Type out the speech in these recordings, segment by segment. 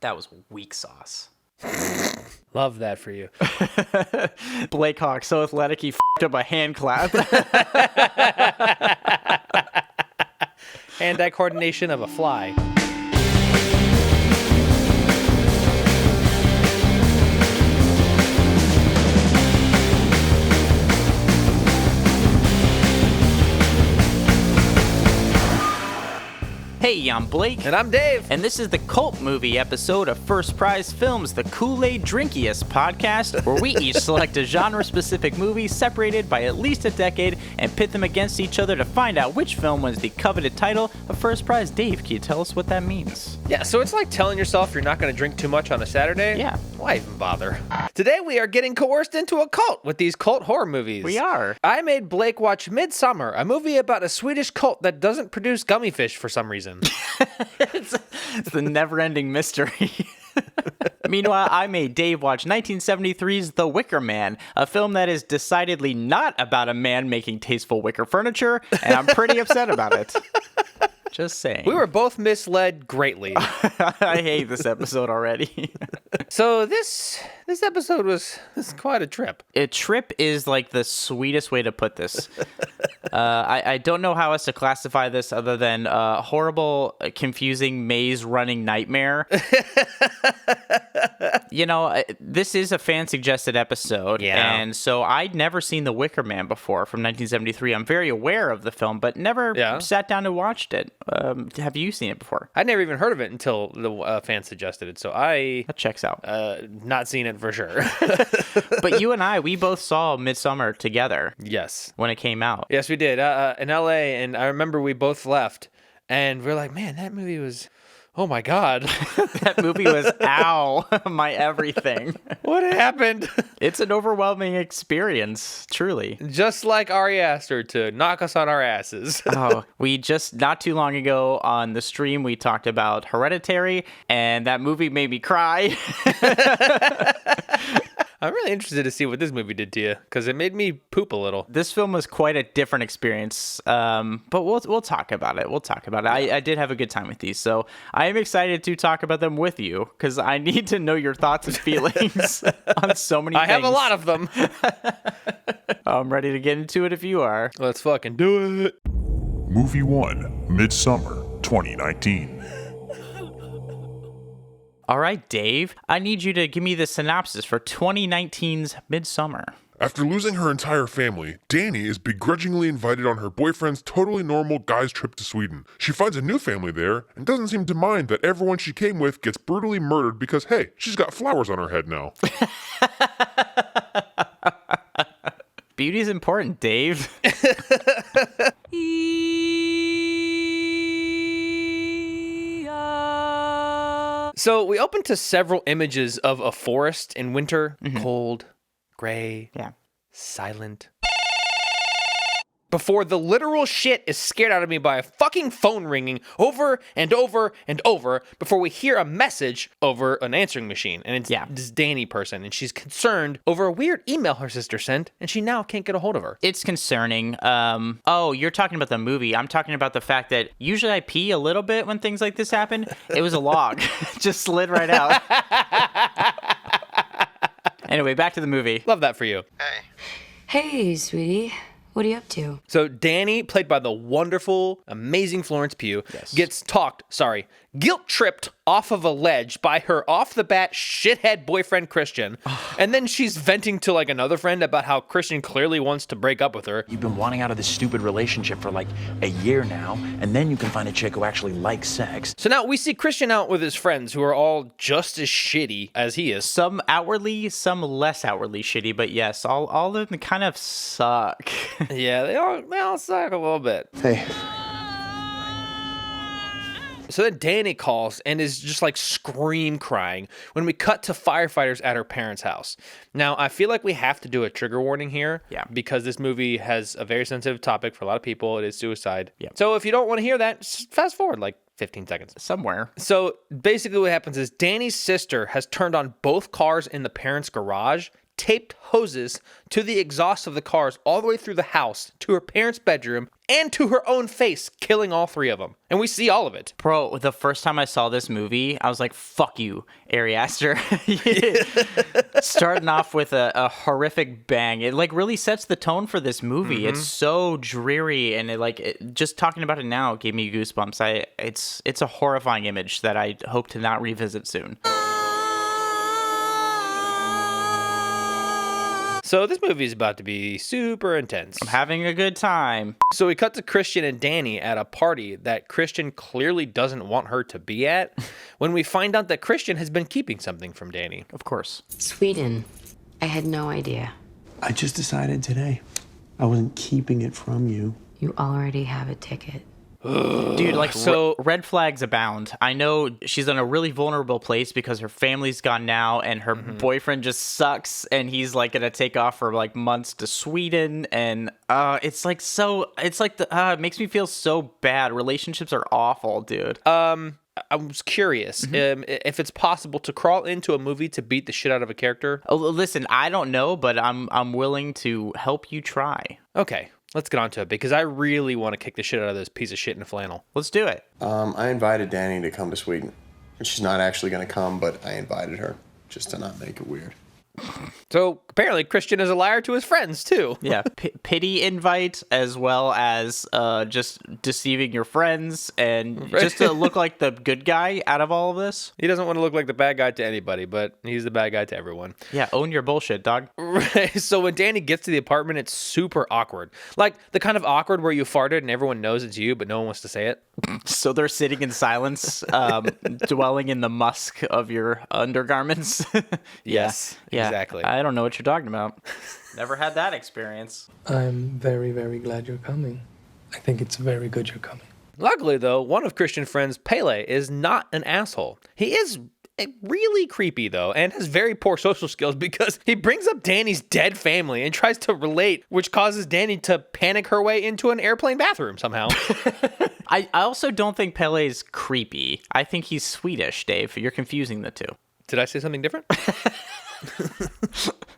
That was weak sauce. Love that for you. Blake Hawk, so athletic he f***ed up a hand clap. Hand-eye coordination of a fly. Hey, I'm Blake. And I'm Dave. And this is the cult movie episode of First Prize Films, the Kool-Aide Drinkiest podcast, where we each select a genre-specific movie separated by at least a decade and pit them against each other to find out which film wins the coveted title of First Prize. Dave, can you tell us what that means? Yeah, so it's like telling yourself you're not going to drink too much on a Saturday. Yeah. Why even bother? Today we are getting coerced into a cult with these cult horror movies. We are. I made Blake watch Midsommar, a movie about a Swedish cult that doesn't produce gummy fish for some reason. It's the never-ending mystery. Meanwhile, I made Dave watch 1973's The Wicker Man, a film that is decidedly not about a man making tasteful wicker furniture, and I'm pretty upset about it. Just saying. We were both misled greatly. I hate this episode already. So this episode was quite a trip. A trip is like the sweetest way to put this. I don't know how else to classify this other than horrible, confusing, maze-running nightmare. You know, this is a fan-suggested episode, and so I'd never seen The Wicker Man before from 1973. I'm very aware of the film, but never sat down and watched it. Have you seen it before? I'd never even heard of it until the fan suggested it, so That checks out. Not seen it for sure. But you and I, we both saw Midsommar together. Yes. When it came out. Yes, we did. In LA, and I remember we both left, and we're like, man, that movie was... Oh my God. That movie was, ow, my everything. What happened? It's an overwhelming experience, truly. Just like Ari Aster to knock us on our asses. Oh, we just, not too long ago on the stream, we talked about Hereditary, and that movie made me cry. I'm really interested to see what this movie did to you, because it made me poop a little. This film was quite a different experience, but we'll talk about it. We'll talk about it. I did have a good time with these, so I am excited to talk about them with you, because I need to know your thoughts and feelings on so many things. I have a lot of them. I'm ready to get into it if you are. Let's fucking do it. Movie 1, Midsommar, 2019. All right, Dave, I need you to give me the synopsis for 2019's Midsommar. After losing her entire family, Dani is begrudgingly invited on her boyfriend's totally normal guy's trip to Sweden. She finds a new family there and doesn't seem to mind that everyone she came with gets brutally murdered because, hey, she's got flowers on her head now. Beauty's important, Dave. So we open to several images of a forest in winter, cold, gray, silent. Before the literal shit is scared out of me by a fucking phone ringing over and over and over before we hear a message over an answering machine. And it's this Dani person, and she's concerned over a weird email her sister sent, and she now can't get a hold of her. It's concerning. Oh, you're talking about the movie. I'm talking about the fact that usually I pee a little bit when things like this happen. It was a log. Just slid right out. Anyway, back to the movie. Love that for you. Hey, sweetie. What are you up to? So Dani, played by the wonderful, amazing Florence Pugh, gets guilt-tripped off of a ledge by her off-the-bat shithead boyfriend Christian. And then she's venting to like another friend about how Christian clearly wants to break up with her. You've been wanting out of this stupid relationship for like a year now, and then you can find a chick who actually likes sex. So now we see Christian out with his friends who are all just as shitty as he is. Some outwardly, some less outwardly shitty, but yes, all of them kind of suck. Yeah, they all suck a little bit. Hey. So then Dani calls and is just like scream crying when we cut to firefighters at her parents' house. Now, I feel like we have to do a trigger warning here because this movie has a very sensitive topic for a lot of people. It is suicide. So if you don't want to hear that, just fast forward like 15 seconds. Somewhere. So basically what happens is Dani's sister has turned on both cars in the parents' garage, taped hoses to the exhaust of the cars all the way through the house, to her parents' bedroom, and to her own face, killing all 3 of them. And we see all of it. Bro, the first time I saw this movie, I was like, fuck you, Ari Aster. Starting off with a horrific bang. It like really sets the tone for this movie. It's so dreary, and just talking about it now gave me goosebumps. It's a horrifying image that I hope to not revisit soon. So this movie is about to be super intense. I'm having a good time. So we cut to Christian and Danny at a party that Christian clearly doesn't want her to be at, when we find out that Christian has been keeping something from Danny. Of course. Sweden. I had no idea. I just decided today I wasn't keeping it from you. You already have a ticket. Dude, like, so red flags abound. I know she's in a really vulnerable place because her family's gone now, and her boyfriend just sucks, and he's like gonna take off for like months to Sweden, and it makes me feel so bad. Relationships are awful, dude. I was curious if it's possible to crawl into a movie to beat the shit out of a character. Oh, listen, I don't know, but I'm willing to help you try. Okay. Let's get on to it, because I really want to kick the shit out of this piece of shit in flannel. Let's do it. I invited Danny to come to Sweden. She's not actually going to come, but I invited her just to not make it weird. So apparently Christian is a liar to his friends too. Yeah, pity invite, as well as just deceiving your friends and just to look like the good guy out of all of this. He doesn't want to look like the bad guy to anybody, but he's the bad guy to everyone. Yeah, own your bullshit, dog. Right. So when Danny gets to the apartment, it's super awkward. Like the kind of awkward where you farted and everyone knows it's you, but no one wants to say it. So they're sitting in silence, dwelling in the musk of your undergarments. Yes, yeah, exactly. I don't know what you're talking about. Never had that experience. I'm very, very glad you're coming. I think it's very good you're coming. Luckily, though, one of Christian's friends, Pele, is not an asshole. He is really creepy, though, and has very poor social skills because he brings up Danny's dead family and tries to relate, which causes Danny to panic her way into an airplane bathroom somehow. I also don't think Pele's creepy. I think he's Swedish, Dave. You're confusing the two. Did I say something different?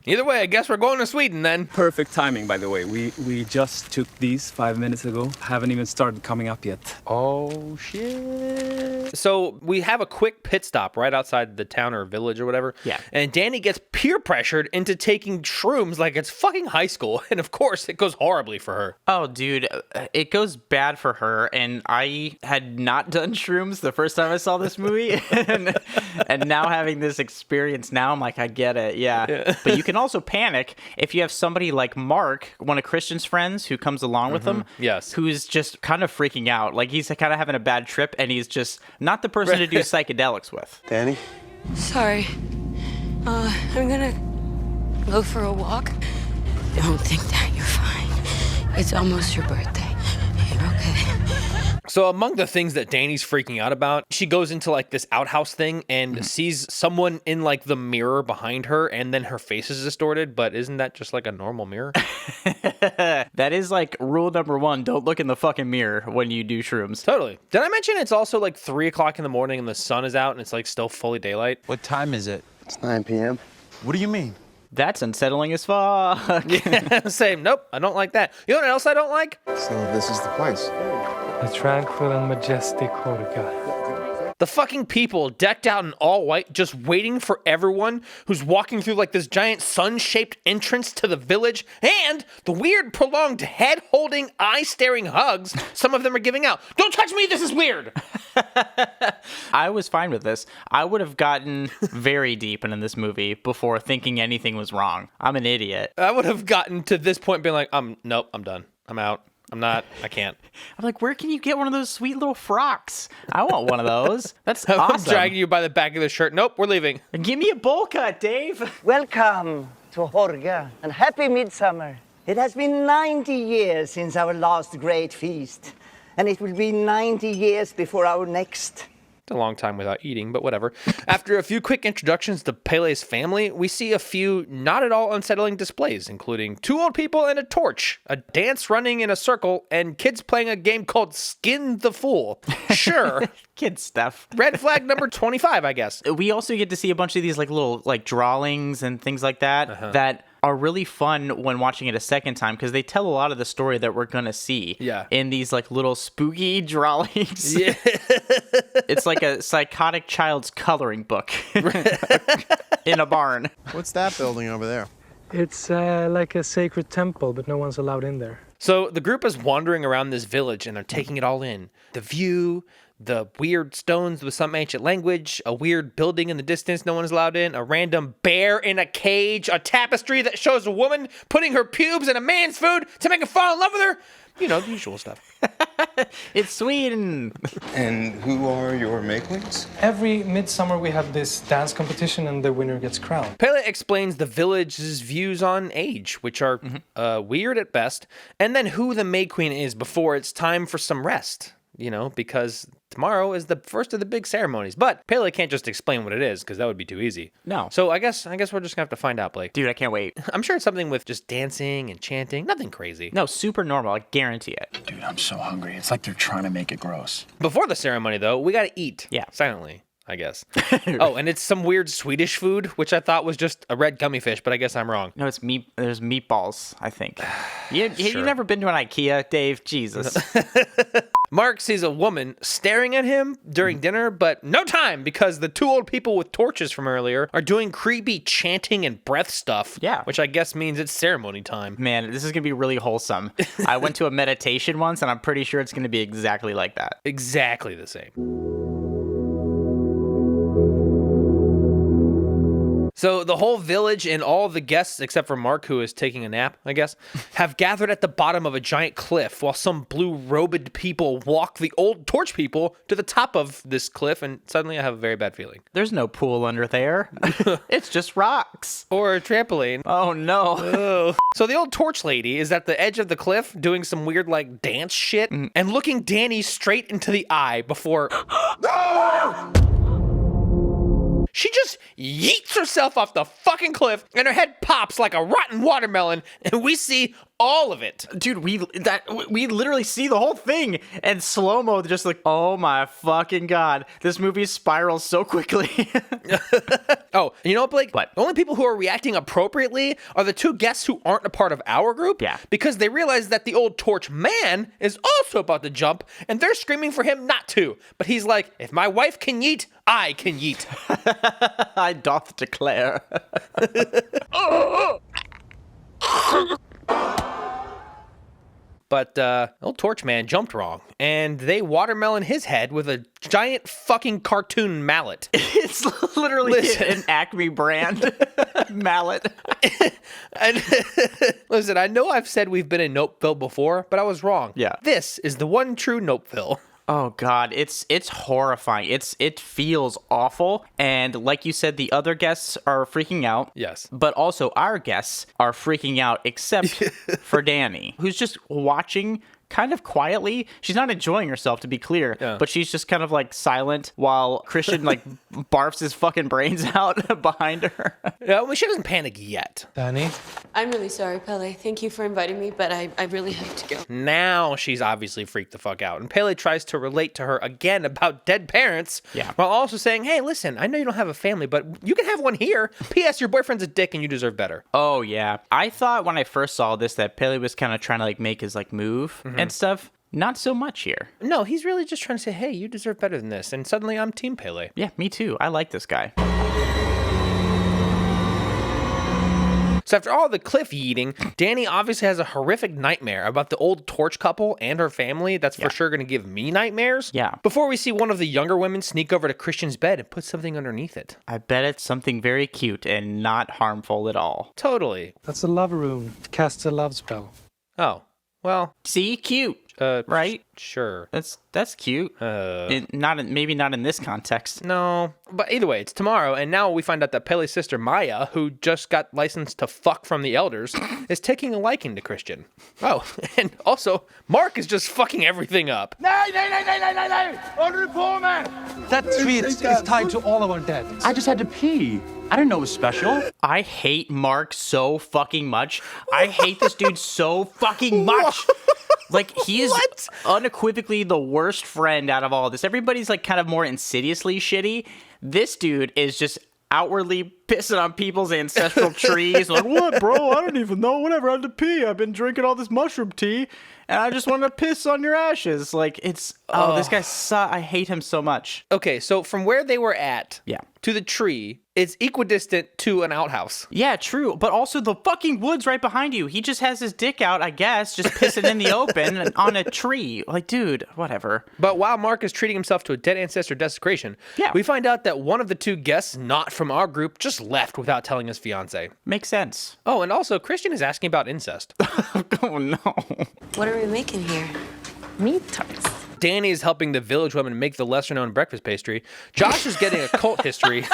Either way, I guess we're going to Sweden then. Perfect timing, by the way. We just took these 5 minutes ago. Haven't even started coming up yet. Oh, shit. So we have a quick pit stop right outside the town or village or whatever. Yeah. And Danny gets peer pressured into taking shrooms like it's fucking high school. And of course, it goes horribly for her. Oh, dude, it goes bad for her. And I had not done shrooms the first time I saw this movie. and now having this experience now, I'm like, I get it. Yeah. But you can also panic if you have somebody like Mark, one of Christian's friends, who comes along with them. Yes. Who's just kind of freaking out. Like, he's kind of having a bad trip, and he's just not the person to do psychedelics with. Danny? Sorry. I'm gonna go for a walk. Don't think that, you're fine. It's almost your birthday. You're okay. So among the things that Danny's freaking out about, she goes into like this outhouse thing and sees someone in like the mirror behind her, and then her face is distorted. But isn't that just like a normal mirror? That is like rule number 1. Don't look in the fucking mirror when you do shrooms. Totally. Did I mention it's also like 3 o'clock in the morning and the sun is out and it's like still fully daylight? What time is it? It's 9 p.m. What do you mean? That's unsettling as fuck. Yeah, same. Nope, I don't like that. You know what else I don't like? So this is the place. A tranquil and majestic Horga. The fucking people decked out in all white, just waiting for everyone who's walking through like this giant sun-shaped entrance to the village, and the weird, prolonged head-holding, eye-staring hugs some of them are giving out. Don't touch me, this is weird! I was fine with this. I would have gotten very deep into this movie before thinking anything was wrong. I'm an idiot. I would have gotten to this point being like, nope, I'm done. I'm out. I can't. I'm like, where can you get one of those sweet little frocks? I want one of those. That's I'm awesome. dragging you by the back of the shirt. Nope, we're leaving. Give me a bowl cut, Dave. Welcome to Horga and happy Midsommar. It has been 90 years since our last great feast, and it will be 90 years before our next. It's a long time without eating, but whatever. After a few quick introductions to Pele's family, we see a few not at all unsettling displays, including 2 old people and a torch, a dance running in a circle, and kids playing a game called Skin the Fool. Sure. Kid stuff. Red flag number 25, I guess. We also get to see a bunch of these like little like drawings and things like that that are really fun when watching it a second time because they tell a lot of the story that we're gonna see in these like little spooky drawings. Yeah. It's like a psychotic child's coloring book in a barn. What's that building over there? It's like a sacred temple, but no one's allowed in there. So the group is wandering around this village and they're taking it all in. The view, the weird stones with some ancient language, a weird building in the distance no one's allowed in, a random bear in a cage, a tapestry that shows a woman putting her pubes in a man's food to make him fall in love with her. You know, the usual stuff. It's Sweden. And who are your Makelings? Every midsummer we have this dance competition and the winner gets crowned. Pele explains the village's views on age, which are weird at best, and then who the May Queen is before it's time for some rest. You know, because tomorrow is the first of the big ceremonies. But Pele can't just explain what it is, because that would be too easy. No. So I guess we're just going to have to find out, Blake. Dude, I can't wait. I'm sure it's something with just dancing and chanting. Nothing crazy. No, super normal. I guarantee it. Dude, I'm so hungry. It's like they're trying to make it gross. Before the ceremony, though, we got to eat. Yeah. Silently, I guess. Oh, and it's some weird Swedish food, which I thought was just a red gummy fish, but I guess I'm wrong. No, it's meat. There's meatballs, I think. You've never been to an IKEA, Dave? Jesus. Mark sees a woman staring at him during dinner, but no time because the 2 old people with torches from earlier are doing creepy chanting and breath stuff. Yeah. Which I guess means it's ceremony time. Man, this is going to be really wholesome. I went to a meditation once, and I'm pretty sure it's going to be exactly like that. Exactly the same. So the whole village and all the guests, except for Mark, who is taking a nap, I guess, have gathered at the bottom of a giant cliff while some blue-robed people walk the old torch people to the top of this cliff, and suddenly I have a very bad feeling. There's no pool under there. It's just rocks. Or a trampoline. Oh, no. Oh. So the old torch lady is at the edge of the cliff doing some weird, like, dance shit and looking Danny straight into the eye before... She just yeets herself off the fucking cliff, and her head pops like a rotten watermelon, and we see all of it. Dude, we literally see the whole thing, and slow-mo just like, oh my fucking god, this movie spirals so quickly. Oh, and you know what, Blake? What? The only people who are reacting appropriately are the 2 guests who aren't a part of our group. Yeah. Because they realize that the old torch man is also about to jump, and they're screaming for him not to. But he's like, if my wife can yeet, I can yeet. I doth declare. But old torch man jumped wrong, and they watermelon his head with a giant fucking cartoon mallet. It's literally an Acme brand mallet. And listen, I know I've said we've been in Nopeville before, but I was wrong. Yeah. This is the one true Nopeville. Oh god, it's horrifying. It feels awful, and like you said, the other guests are freaking out. Yes. But also our guests are freaking out, except for Danny, who's just watching kind of quietly. She's not enjoying herself, to be clear, but she's just kind of like silent while Christian like barfs his fucking brains out behind her. Yeah, well, she doesn't panic yet. Danny? I'm really sorry, Pele. Thank you for inviting me, but I really have to go. Now she's obviously freaked the fuck out, and Pele tries to relate to her again about dead parents, while also saying, hey, listen, I know you don't have a family, but you can have one here. P.S. Your boyfriend's a dick and you deserve better. Oh, yeah. I thought when I first saw this that Pele was kind of trying to like make his like move and stuff. Not so much here. No, he's really just trying to say, hey, you deserve better than this. And suddenly I'm Team Pele. Yeah, me too. I like this guy. So after all the cliff yeeting, Danny obviously has a horrific nightmare about the old torch couple and her family that's for sure going to give me nightmares. Yeah. Before we see one of the younger women sneak over to Christian's bed and put something underneath it. I bet it's something very cute and not harmful at all. Totally. That's a love room. It casts a love spell. Oh. Well, see, cute. right? Sure. That's cute. Maybe not in this context. No, but either way, it's tomorrow, and now we find out that Pele's sister Maya, who just got licensed to fuck from the elders, is taking a liking to Christian. Oh, and also Mark is just fucking everything up. No! That tree is tied to all of our dead. I just had to pee. I didn't know it was special. I hate Mark so fucking much. I hate this dude so fucking much. Like, he is unequivocally the worst friend out of all of this. Everybody's, like, kind of more insidiously shitty. This dude is just outwardly pissing on people's ancestral trees. Like, what, bro? I don't even know. Whatever, I had to pee. I've been drinking all this mushroom tea, and I just want to piss on your ashes. Like, it's... Oh, this guy I hate him so much. Okay, so from where they were at to the tree, it's equidistant to an outhouse. Yeah, true. But also the fucking woods right behind you. He just has his dick out, I guess, just pissing in the open on a tree. Like, dude, whatever. But while Mark is treating himself to a dead ancestor desecration, we find out that one of the two guests not from our group just left without telling his fiance. Makes sense. Oh, and also Christian is asking about incest. Oh, no. What are we making here? Meat tarts. Danny is helping the village woman make the lesser-known breakfast pastry. Josh is getting a cult history.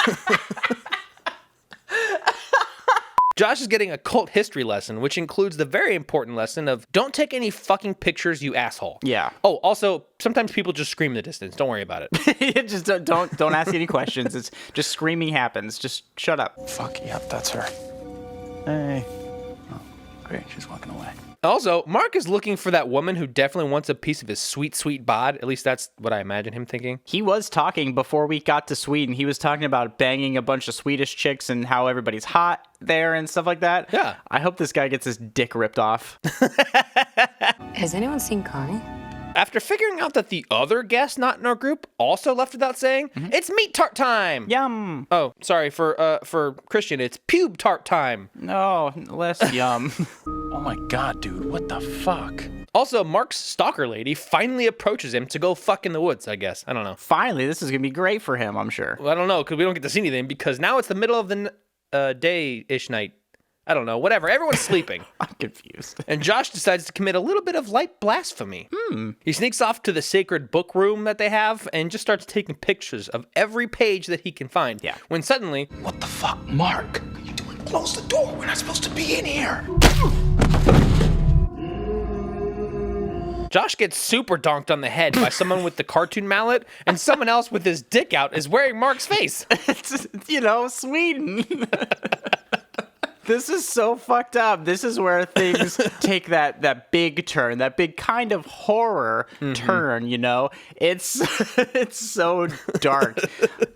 Josh is getting a cult history lesson, which includes the very important lesson of don't take any fucking pictures, you asshole. Yeah. Oh, also, sometimes people just scream in the distance. Don't worry about it. Just don't ask any questions. It's just screaming happens. Just shut up. Fuck, yep, that's her. Hey. Oh, great, she's walking away. Also, Mark is looking for that woman who definitely wants a piece of his sweet, sweet bod. At least that's what I imagine him thinking. He was talking before we got to Sweden. He was talking about banging a bunch of Swedish chicks and how everybody's hot there and stuff like that. Yeah. I hope this guy gets his dick ripped off. Has anyone seen Connie? After figuring out that the other guest not in our group also left without saying, it's meat tart time. Yum. Oh, sorry, for Christian, it's pube tart time. No, less yum. Oh my god, dude, what the fuck? Also, Mark's stalker lady finally approaches him to go fuck in the woods, I guess. I don't know. Finally, this is going to be great for him, I'm sure. Well, I don't know, because we don't get to see anything, because now it's the middle of the day-ish night. I don't know, whatever. Everyone's sleeping. I'm confused. And Josh decides to commit a little bit of light blasphemy. He sneaks off to the sacred book room that they have and just starts taking pictures of every page that he can find. Yeah. When suddenly... What the fuck, Mark? What are you doing? Close the door. We're not supposed to be in here. Josh gets super donked on the head by someone with the cartoon mallet, and someone else with his dick out is wearing Mark's face. It's, Sweden. This is so fucked up. This is where things take that big turn, that big kind of horror turn, It's so dark.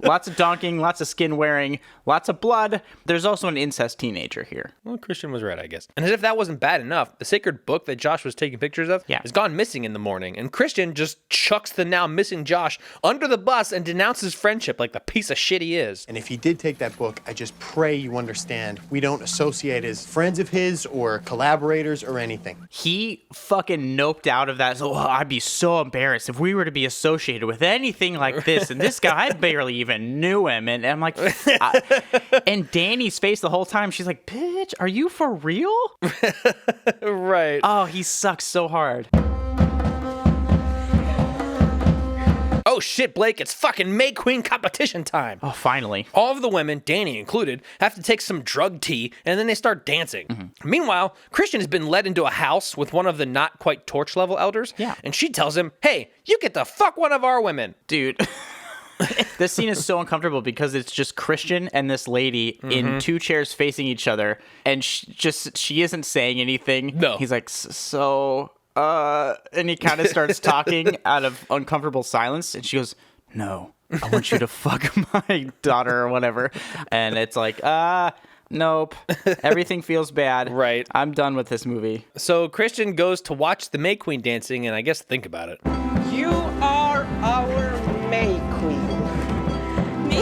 Lots of donking, lots of skin wearing, lots of blood. There's also an incest teenager here. Well, Christian was right, I guess. And as if that wasn't bad enough, the sacred book that Josh was taking pictures of has gone missing in the morning, and Christian just chucks the now missing Josh under the bus and denounces friendship like the piece of shit he is. And if he did take that book, I just pray you understand we don't associate as friends of his or collaborators or anything. He fucking noped out of that. So I'd be so embarrassed if we were to be associated with anything like this. And this guy, I barely even knew him. And I'm like, and Danny's face the whole time, she's like, bitch, are you for real? Right. Oh, he sucks so hard. Oh shit, Blake, it's fucking May Queen competition time. Oh, finally. All of the women, Danny included, have to take some drug tea, and then they start dancing. Meanwhile, Christian has been led into a house with one of the not quite torch level elders, and she tells him, hey, you get to fuck one of our women. Dude. This scene is so uncomfortable because it's just Christian and this lady in two chairs facing each other, and she isn't saying anything. No. He's like, and he kind of starts talking out of uncomfortable silence, and she goes, no, I want you to fuck my daughter or whatever. And it's like, nope, everything feels bad. Right. I'm done with this movie. So Christian goes to watch the May Queen dancing, and I guess think about it. You are our May Queen. Me?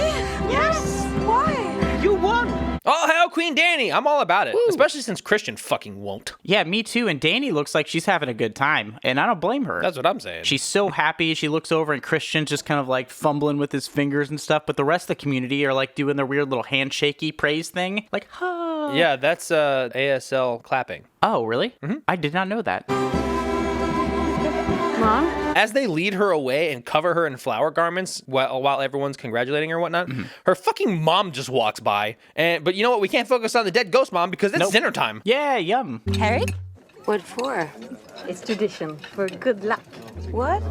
Yes. Why? You won. Oh, hell, Queen Danny. I'm all about it. Woo. Especially since Christian fucking won't. Yeah, me too. And Danny looks like she's having a good time. And I don't blame her. That's what I'm saying. She's so happy. She looks over and Christian's just kind of like fumbling with his fingers and stuff. But the rest of the community are like doing their weird little handshakey praise thing. Like, ha. Yeah, that's ASL clapping. Oh, really? I did not know that. Mom? As they lead her away and cover her in flower garments while everyone's congratulating her and whatnot, her fucking mom just walks by. But you know what? We can't focus on the dead ghost mom because it's dinner time. Yeah, yum. Harry? What for? It's tradition for good luck. What?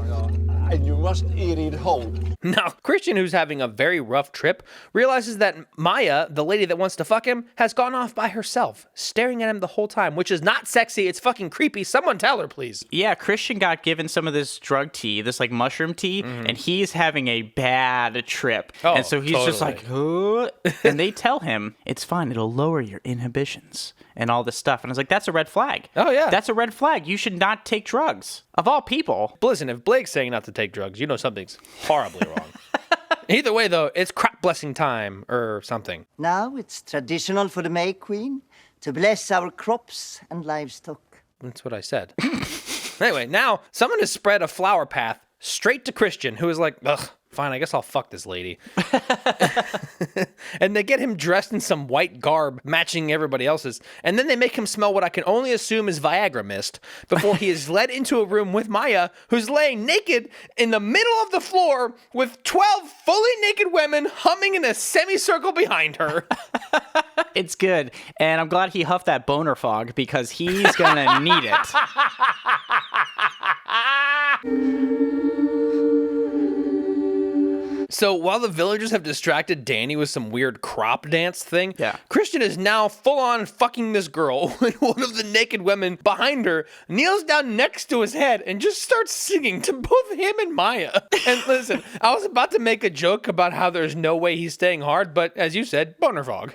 And you must eat it whole. Now, Christian, who's having a very rough trip, realizes that Maya, the lady that wants to fuck him, has gone off by herself, staring at him the whole time, which is not sexy. It's fucking creepy. Someone tell her, please. Yeah, Christian got given some of this drug tea, this like mushroom tea, and he's having a bad trip. Oh, and so he's just like, and they tell him, it's fine, it'll lower your inhibitions and all this stuff. And I was like, that's a red flag. Oh, yeah. That's a red flag. You should not take drugs. Of all people. But listen, if Blake's saying not to take drugs, you know something's horribly wrong. Either way, though, it's crop blessing time or something. Now it's traditional for the May Queen to bless our crops and livestock. That's what I said. Anyway, now someone has spread a flower path straight to Christian, who is like, ugh, fine, I guess I'll fuck this lady. And they get him dressed in some white garb matching everybody else's. And then they make him smell what I can only assume is Viagra mist before he is led into a room with Maya, who's laying naked in the middle of the floor with 12 fully naked women humming in a semicircle behind her. It's good. And I'm glad he huffed that boner fog because he's gonna need it. So while the villagers have distracted Danny with some weird crop dance thing, Christian is now full on fucking this girl when one of the naked women behind her kneels down next to his head and just starts singing to both him and Maya. And listen, I was about to make a joke about how there's no way he's staying hard, but as you said, boner fog.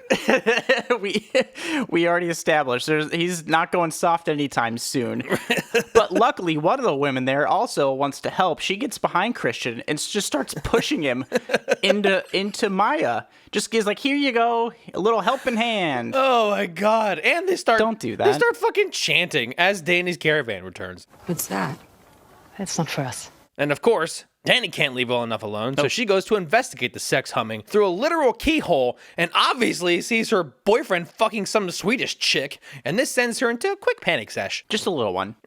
we already established he's not going soft anytime soon. But luckily, one of the women there also wants to help. She gets behind Christian and just starts pushing him into Maya. Just gives like, here you go, a little helping hand. Oh my god. And don't do that. They start fucking chanting as Danny's caravan returns. What's that? That's not for us. And of course, Danny can't leave well enough alone, so she goes to investigate the sex humming through a literal keyhole and obviously sees her boyfriend fucking some Swedish chick, and this sends her into a quick panic sesh. Just a little one.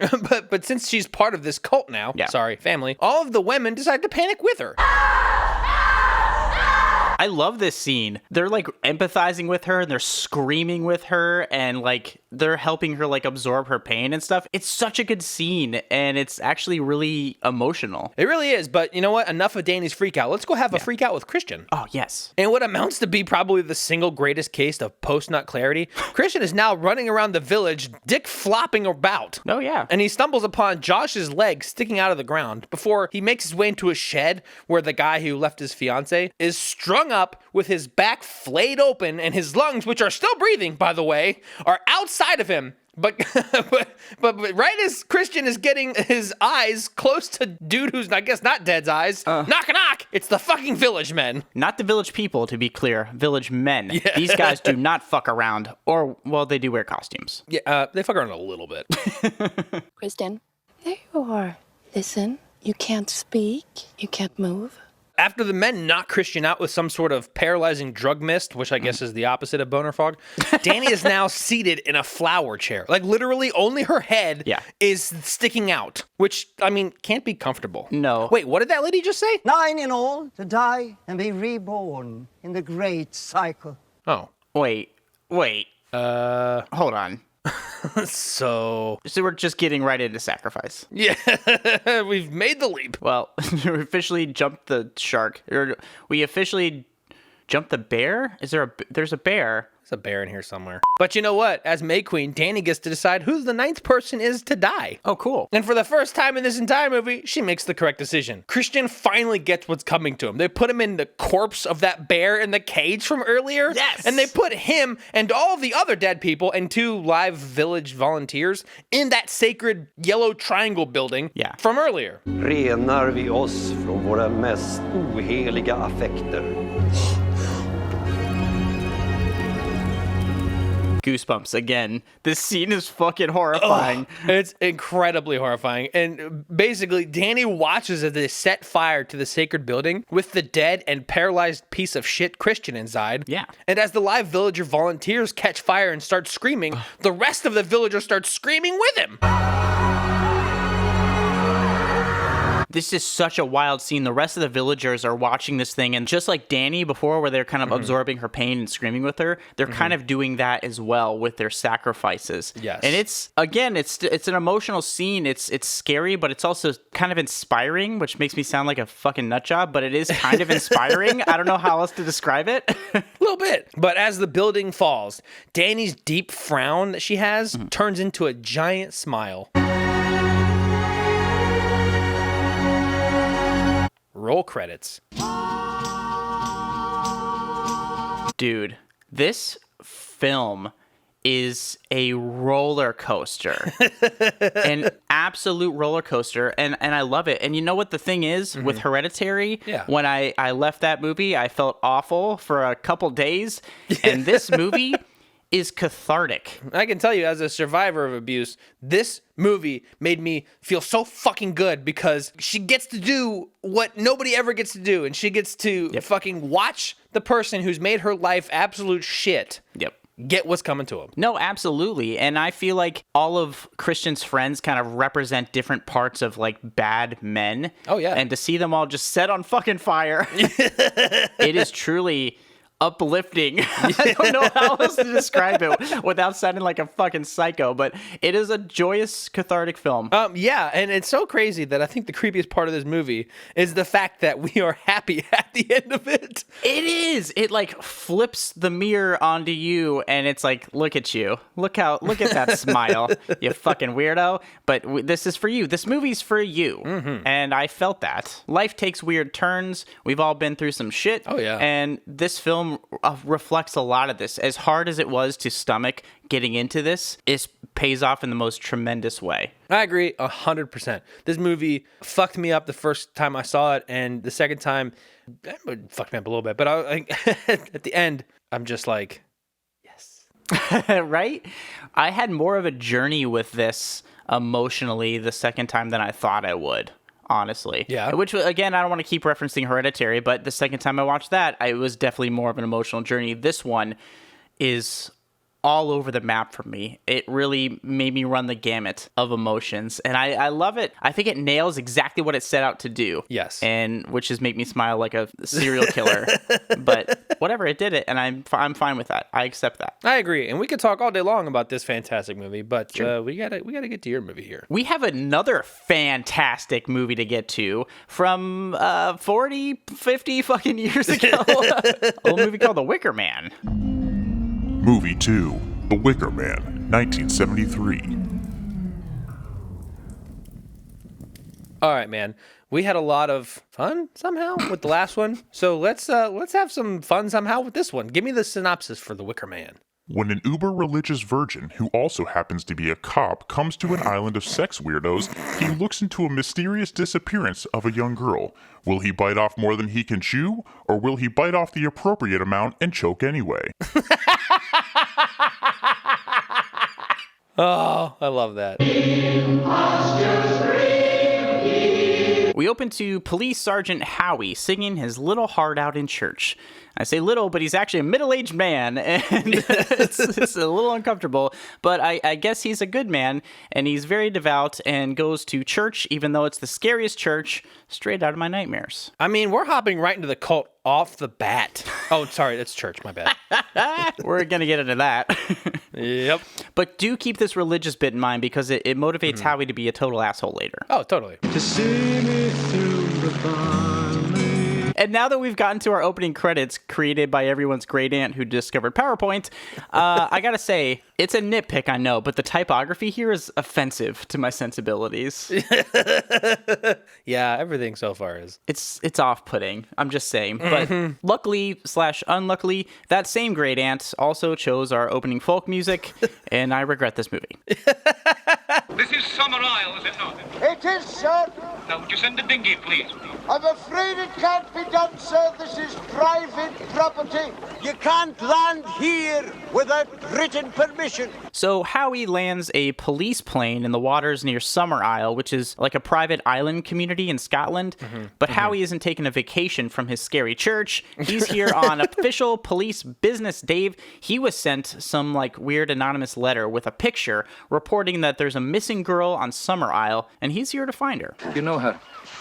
but since she's part of this cult now, family, all of the women decide to panic with her. I love this scene. They're like empathizing with her and they're screaming with her and like they're helping her like absorb her pain and stuff. It's such a good scene and it's actually really emotional. It really is, but you know what? Enough of Danny's freak out. Let's go have a freak out with Christian. Oh, yes. And what amounts to be probably the single greatest case of post-nut clarity, Christian is now running around the village, dick flopping about. Oh, yeah. And he stumbles upon Josh's leg sticking out of the ground before he makes his way into a shed where the guy who left his fiance is strung up with his back flayed open and his lungs, which are still breathing, by the way, are outside of him. But right as Christian is getting his eyes close to dude who's, I guess, not dead's eyes, knock, it's the fucking village men. Not the village people, to be clear. Village men. Yeah. These guys do not fuck around. Or, well, they do wear costumes. Yeah, they fuck around a little bit. Kristen, there you are. Listen, you can't speak. You can't move. After the men knock Christian out with some sort of paralyzing drug mist, which I guess is the opposite of boner fog, Danny is now seated in a flower chair. Like, literally, only her head is sticking out, which, I mean, can't be comfortable. No. Wait, what did that lady just say? 9 in all, to die and be reborn in the great cycle. Oh. Wait. Hold on. So we're just getting right into sacrifice. Yeah, we've made the leap. Well, we officially jumped the shark. Or we officially jumped the bear? There's a bear. There's a bear in here somewhere. But you know what? As May Queen, Danny gets to decide who the 9th person is to die. Oh, cool. And for the first time in this entire movie, she makes the correct decision. Christian finally gets what's coming to him. They put him in the corpse of that bear in the cage from earlier. Yes! And they put him and all of the other dead people and 2 live village volunteers in that sacred yellow triangle building from earlier. Renar vi oss från våra mest oheliga affekter. Goosebumps again. This scene is fucking horrifying. It's incredibly horrifying. And basically, Danny watches as they set fire to the sacred building with the dead and paralyzed piece of shit Christian inside. Yeah. And as the live villager volunteers catch fire and start screaming, the rest of the villagers start screaming with him. this is such a wild scene. The rest of the villagers are watching this thing, and just like Danny before, where they're kind of absorbing her pain and screaming with her, they're kind of doing that as well with their sacrifices. Yes. And it's an emotional scene. It's scary, but it's also kind of inspiring, which makes me sound like a fucking nut job, but it is kind of inspiring. I don't know how else to describe it. A little bit. But as the building falls, Danny's deep frown that she has turns into a giant smile. Roll credits. Dude, this film is a roller coaster. An absolute roller coaster. And I love it. And you know what the thing is with Hereditary? Yeah. When I left that movie, I felt awful for a couple days. And this movie is cathartic. I can tell you, as a survivor of abuse, this movie made me feel so fucking good because she gets to do what nobody ever gets to do, and she gets to fucking watch the person who's made her life absolute shit. Get what's coming to them. No, absolutely. And I feel like all of Christian's friends kind of represent different parts of like bad men. Oh, yeah. And to see them all just set on fucking fire, it is truly uplifting. I don't know how else to describe it without sounding like a fucking psycho, but it is a joyous, cathartic film. Yeah, and it's so crazy that I think the creepiest part of this movie is the fact that we are happy at the end of it. It is. It like flips the mirror onto you, and it's like, look at you. Look at that smile, you fucking weirdo. But this is for you. This movie's for you. And I felt that. Life takes weird turns. We've all been through some shit. Oh, yeah. And this film reflects a lot of this. As hard as it was to stomach getting into this, it pays off in the most tremendous way. I agree 100%. This movie fucked me up the first time I saw it, and the second time, it fucked me up a little bit. But at the end, I'm just like, yes. Right? I had more of a journey with this emotionally the second time than I thought I would. Honestly. Yeah. Which, again, I don't want to keep referencing Hereditary, but the second time I watched that, it was definitely more of an emotional journey. This one is all over the map for me. It really made me run the gamut of emotions, and I love it. I think it nails exactly what it set out to do. Yes. And which is make me smile like a serial killer. But whatever, it did it, and I'm fine with that. I accept that. I agree, and we could talk all day long about this fantastic movie, but we gotta get to your movie here. We have another fantastic movie to get to from 40, 50 fucking years ago. A little movie called The Wicker Man. Movie 2, The Wicker Man, 1973. All right, man. We had a lot of fun somehow with the last one, so let's have some fun somehow with this one. Give me the synopsis for The Wicker Man. When an uber-religious virgin, who also happens to be a cop, comes to an island of sex weirdos, he looks into a mysterious disappearance of a young girl. Will he bite off more than he can chew, or will he bite off the appropriate amount and choke anyway? Oh, I love that. We open to Police Sergeant Howie singing his little heart out in church. I say little, but he's actually a middle-aged man, and it's a little uncomfortable, but I guess he's a good man, and he's very devout and goes to church, even though it's the scariest church straight out of my nightmares. I mean, we're hopping right into the cult off the bat. Oh, sorry, that's church, my bad. We're going to get into that. Yep. But do keep this religious bit in mind, because it motivates Howie to be a total asshole later. Oh, totally. To see me through the barley. And now that we've gotten to our opening credits, created by everyone's great aunt who discovered PowerPoint, I gotta say, it's a nitpick, I know, but the typography here is offensive to my sensibilities. Yeah, everything so far is. It's off-putting, I'm just saying. But luckily/unluckily, that same great aunt also chose our opening folk music, and I regret this movie. This is Summer Isle, is it not? It is, sir. Now, would you send the dinghy, please? I'm afraid it can't be done, sir. This is private property. You can't land here without written permission. So Howie lands a police plane in the waters near Summer Isle, which is like a private island community in Scotland. But Howie isn't taking a vacation from his scary church. He's here on official police business, Dave. He was sent some like weird anonymous letter with a picture reporting that there's a missing girl on Summer Isle, and he's here to find her. You know her.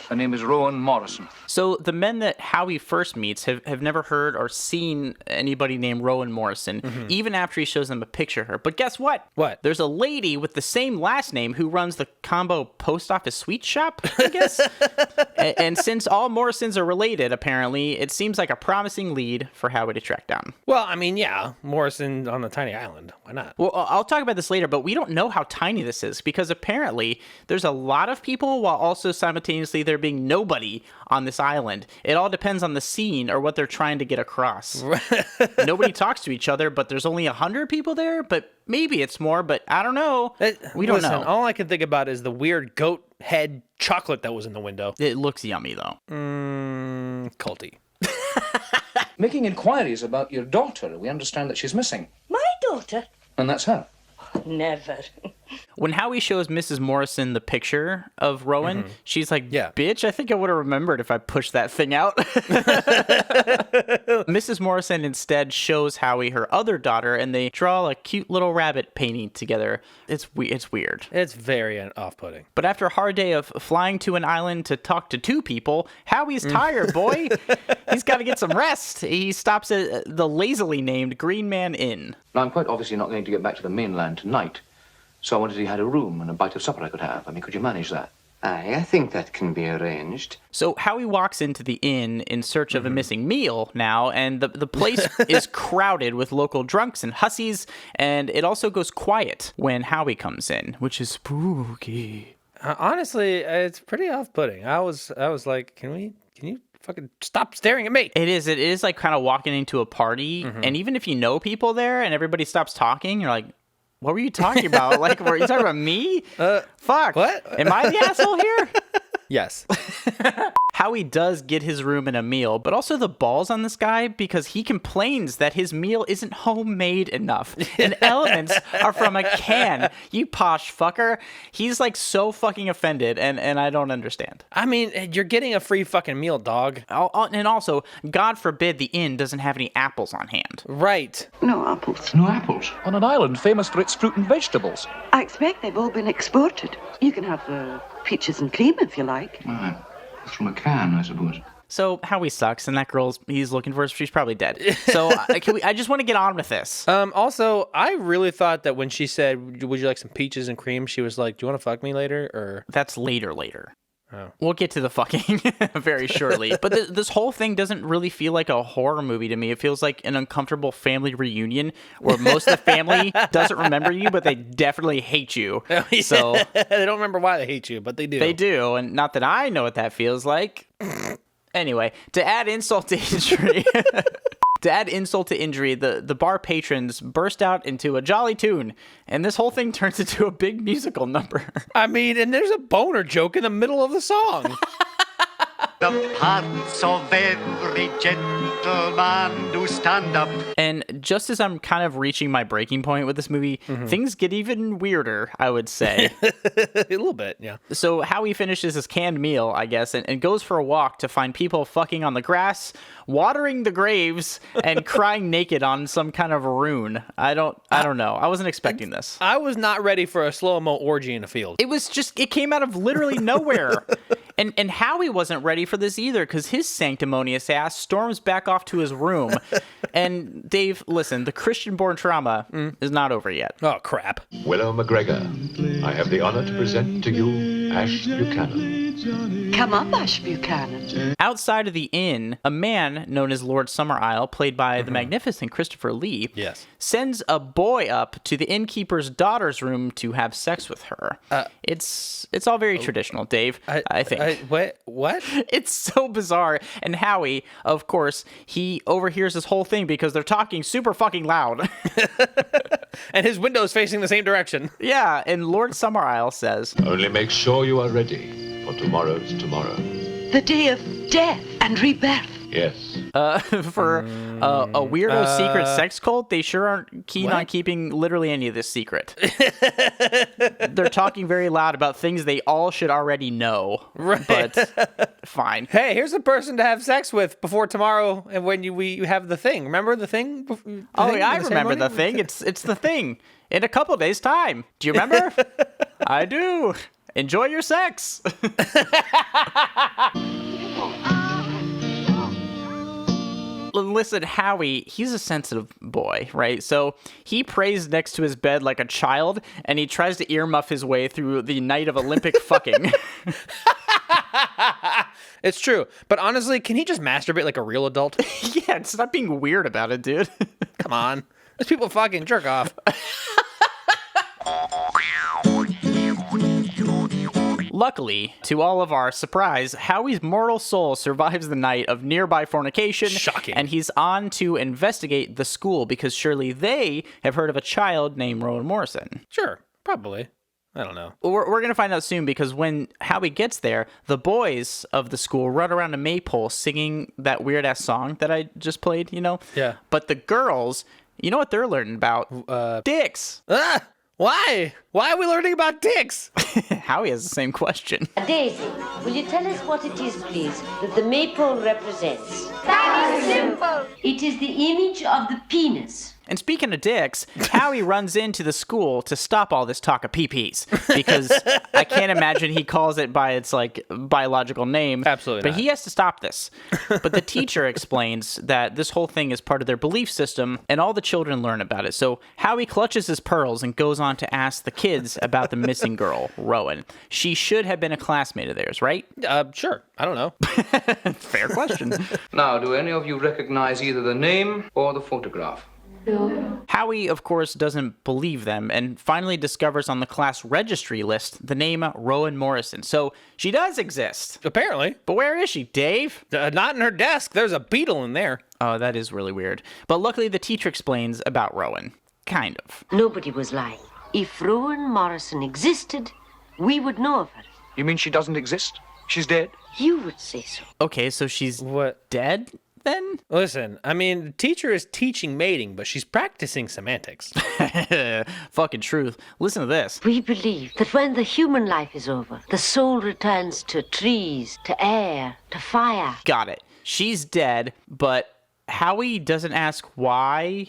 Her name is Rowan Morrison. So the men that Howie first meets have never heard or seen anybody named Rowan Morrison, even after he shows them a picture of her. But guess what? What? There's a lady with the same last name who runs the combo post office sweet shop, I guess. and since all Morrisons are related, apparently, it seems like a promising lead for Howie to track down. Well, I mean, yeah, Morrison on a tiny island. Why not? Well, I'll talk about this later, but we don't know how tiny this is because apparently there's a lot of people while also simultaneously there being nobody on this island. It all depends on the scene or what they're trying to get across. Nobody talks to each other, but there's only 100 people there, but maybe it's more, but I don't know. We don't know. All I can think about is the weird goat head chocolate that was in the window. It looks yummy, though. Culty. Making inquiries about your daughter. We understand that she's missing. My daughter? And that's her. Never. When Howie shows Mrs. Morrison the picture of Rowan, she's like, bitch, I think I would have remembered if I pushed that thing out. Mrs. Morrison instead shows Howie her other daughter, and they draw a cute little rabbit painting together. It's weird. It's very off-putting. But after a hard day of flying to an island to talk to two people, Howie's tired, boy. He's got to get some rest. He stops at the lazily named Green Man Inn. Now, I'm quite obviously not going to get back to the mainland tonight, so I wanted he had a room and a bite of supper I could have. I mean, could you manage that? I think that can be arranged. So Howie walks into the inn in search of a missing meal now, and the place is crowded with local drunks and hussies, and it also goes quiet when Howie comes in, which is spooky. Honestly, it's pretty off-putting. I was like, can you fucking stop staring at me? It is like kind of walking into a party, and even if you know people there and everybody stops talking, you're like, what were you talking about? Like, were you talking about me? Fuck. What? Am I the asshole here? Yes. Howie does get his room and a meal, but also the balls on this guy because he complains that his meal isn't homemade enough and elements are from a can. You posh fucker. He's like so fucking offended, and I don't understand. I mean, you're getting a free fucking meal, dog. And also, God forbid the inn doesn't have any apples on hand. Right. No apples. No apples? On an island famous for its fruit and vegetables. I expect they've all been exported. You can have peaches and cream if you like. From a can, I suppose. So Howie sucks, and that girl he's looking for, she's probably dead. So I just want to get on with this. Also, I really thought that when she said, would you like some peaches and cream, she was like, do you want to fuck me later? Or that's later. Oh. We'll get to the fucking very shortly. But this whole thing doesn't really feel like a horror movie to me. It feels like an uncomfortable family reunion where most of the family doesn't remember you, but they definitely hate you. Oh, yeah. So they don't remember why they hate you, but they do. They do, and not that I know what that feels like. Anyway, to add insult to injury... the bar patrons burst out into a jolly tune, and this whole thing turns into a big musical number. I mean, and there's a boner joke in the middle of the song. The parts of every gentleman do stand up. And just as I'm kind of reaching my breaking point with this movie, things get even weirder, I would say. A little bit, yeah. So Howie finishes his canned meal, I guess, and goes for a walk to find people fucking on the grass, watering the graves, and crying naked on some kind of rune. I don't know. I wasn't expecting this. I was not ready for a slow-mo orgy in a field. It came out of literally nowhere. And Howie wasn't ready for this either, because his sanctimonious ass storms back off to his room. And Dave, listen, the Christian-born trauma is not over yet. Oh, crap. Willow McGregor, I have the honor to present to you Ash Buchanan. Come up, Ash Buchanan. Outside of the inn, a man known as Lord Summer Isle, played by the magnificent Christopher Lee, sends a boy up to the innkeeper's daughter's room to have sex with her. It's all very traditional, Dave, I think. What? It's so bizarre. And Howie, of course, he overhears this whole thing because they're talking super fucking loud. And his window's facing the same direction. Yeah, and Lord Summer Isle says, Only make sure you are ready, for tomorrow's tomorrow. The day of death and rebirth. Yes. For a weirdo secret sex cult, they sure aren't keen on keeping literally any of this secret. They're talking very loud about things they all should already know. Right. But fine. Hey, here's a person to have sex with before tomorrow and when we have the thing. Remember the thing? I remember the thing. It's the thing. In a couple days' time. Do you remember? I do. Enjoy your sex. Listen, Howie, he's a sensitive boy, right? So he prays next to his bed like a child, and he tries to earmuff his way through the night of Olympic fucking. It's true. But honestly, can he just masturbate like a real adult? Yeah, stop being weird about it, dude. Come on. There's people fucking jerk off. Luckily, to all of our surprise, Howie's mortal soul survives the night of nearby fornication. Shocking. And he's on to investigate the school because surely they have heard of a child named Rowan Morrison. Sure, probably. I don't know. We're going to find out soon because when Howie gets there, the boys of the school run around a maypole singing that weird-ass song that I just played, you know? Yeah. But the girls, you know what they're learning about? Dicks. Why? Why are we learning about dicks? Howie has the same question. Daisy, will you tell us what it is, please, that the maypole represents? That is simple. It is the image of the penis. And speaking of dicks, Howie runs into the school to stop all this talk of pee-pees because I can't imagine he calls it by its like biological name. Absolutely But not. he has to stop this. But the teacher explains that this whole thing is part of their belief system and all the children learn about it. So Howie clutches his pearls and goes on to ask the kids about the missing girl, Rowan. She should have been a classmate of theirs, right? Sure. I don't know. Fair question. Now, do any of you recognize either the name or the photograph? No. Howie, of course, doesn't believe them and finally discovers on the class registry list the name Rowan Morrison. So she does exist. Apparently. But where is she, Dave? Not in her desk. There's a beetle in there. Oh, that is really weird. But luckily the teacher explains about Rowan. Kind of. Nobody was lying. If Rowan Morrison existed, we would know of her. You mean she doesn't exist? She's dead? You would say so. Okay, so she's dead then? Listen, I mean, the teacher is teaching mating, but she's practicing semantics. Fucking truth. Listen to this. We believe that when the human life is over, the soul returns to trees, to air, to fire. Got it. She's dead, but Howie doesn't ask why,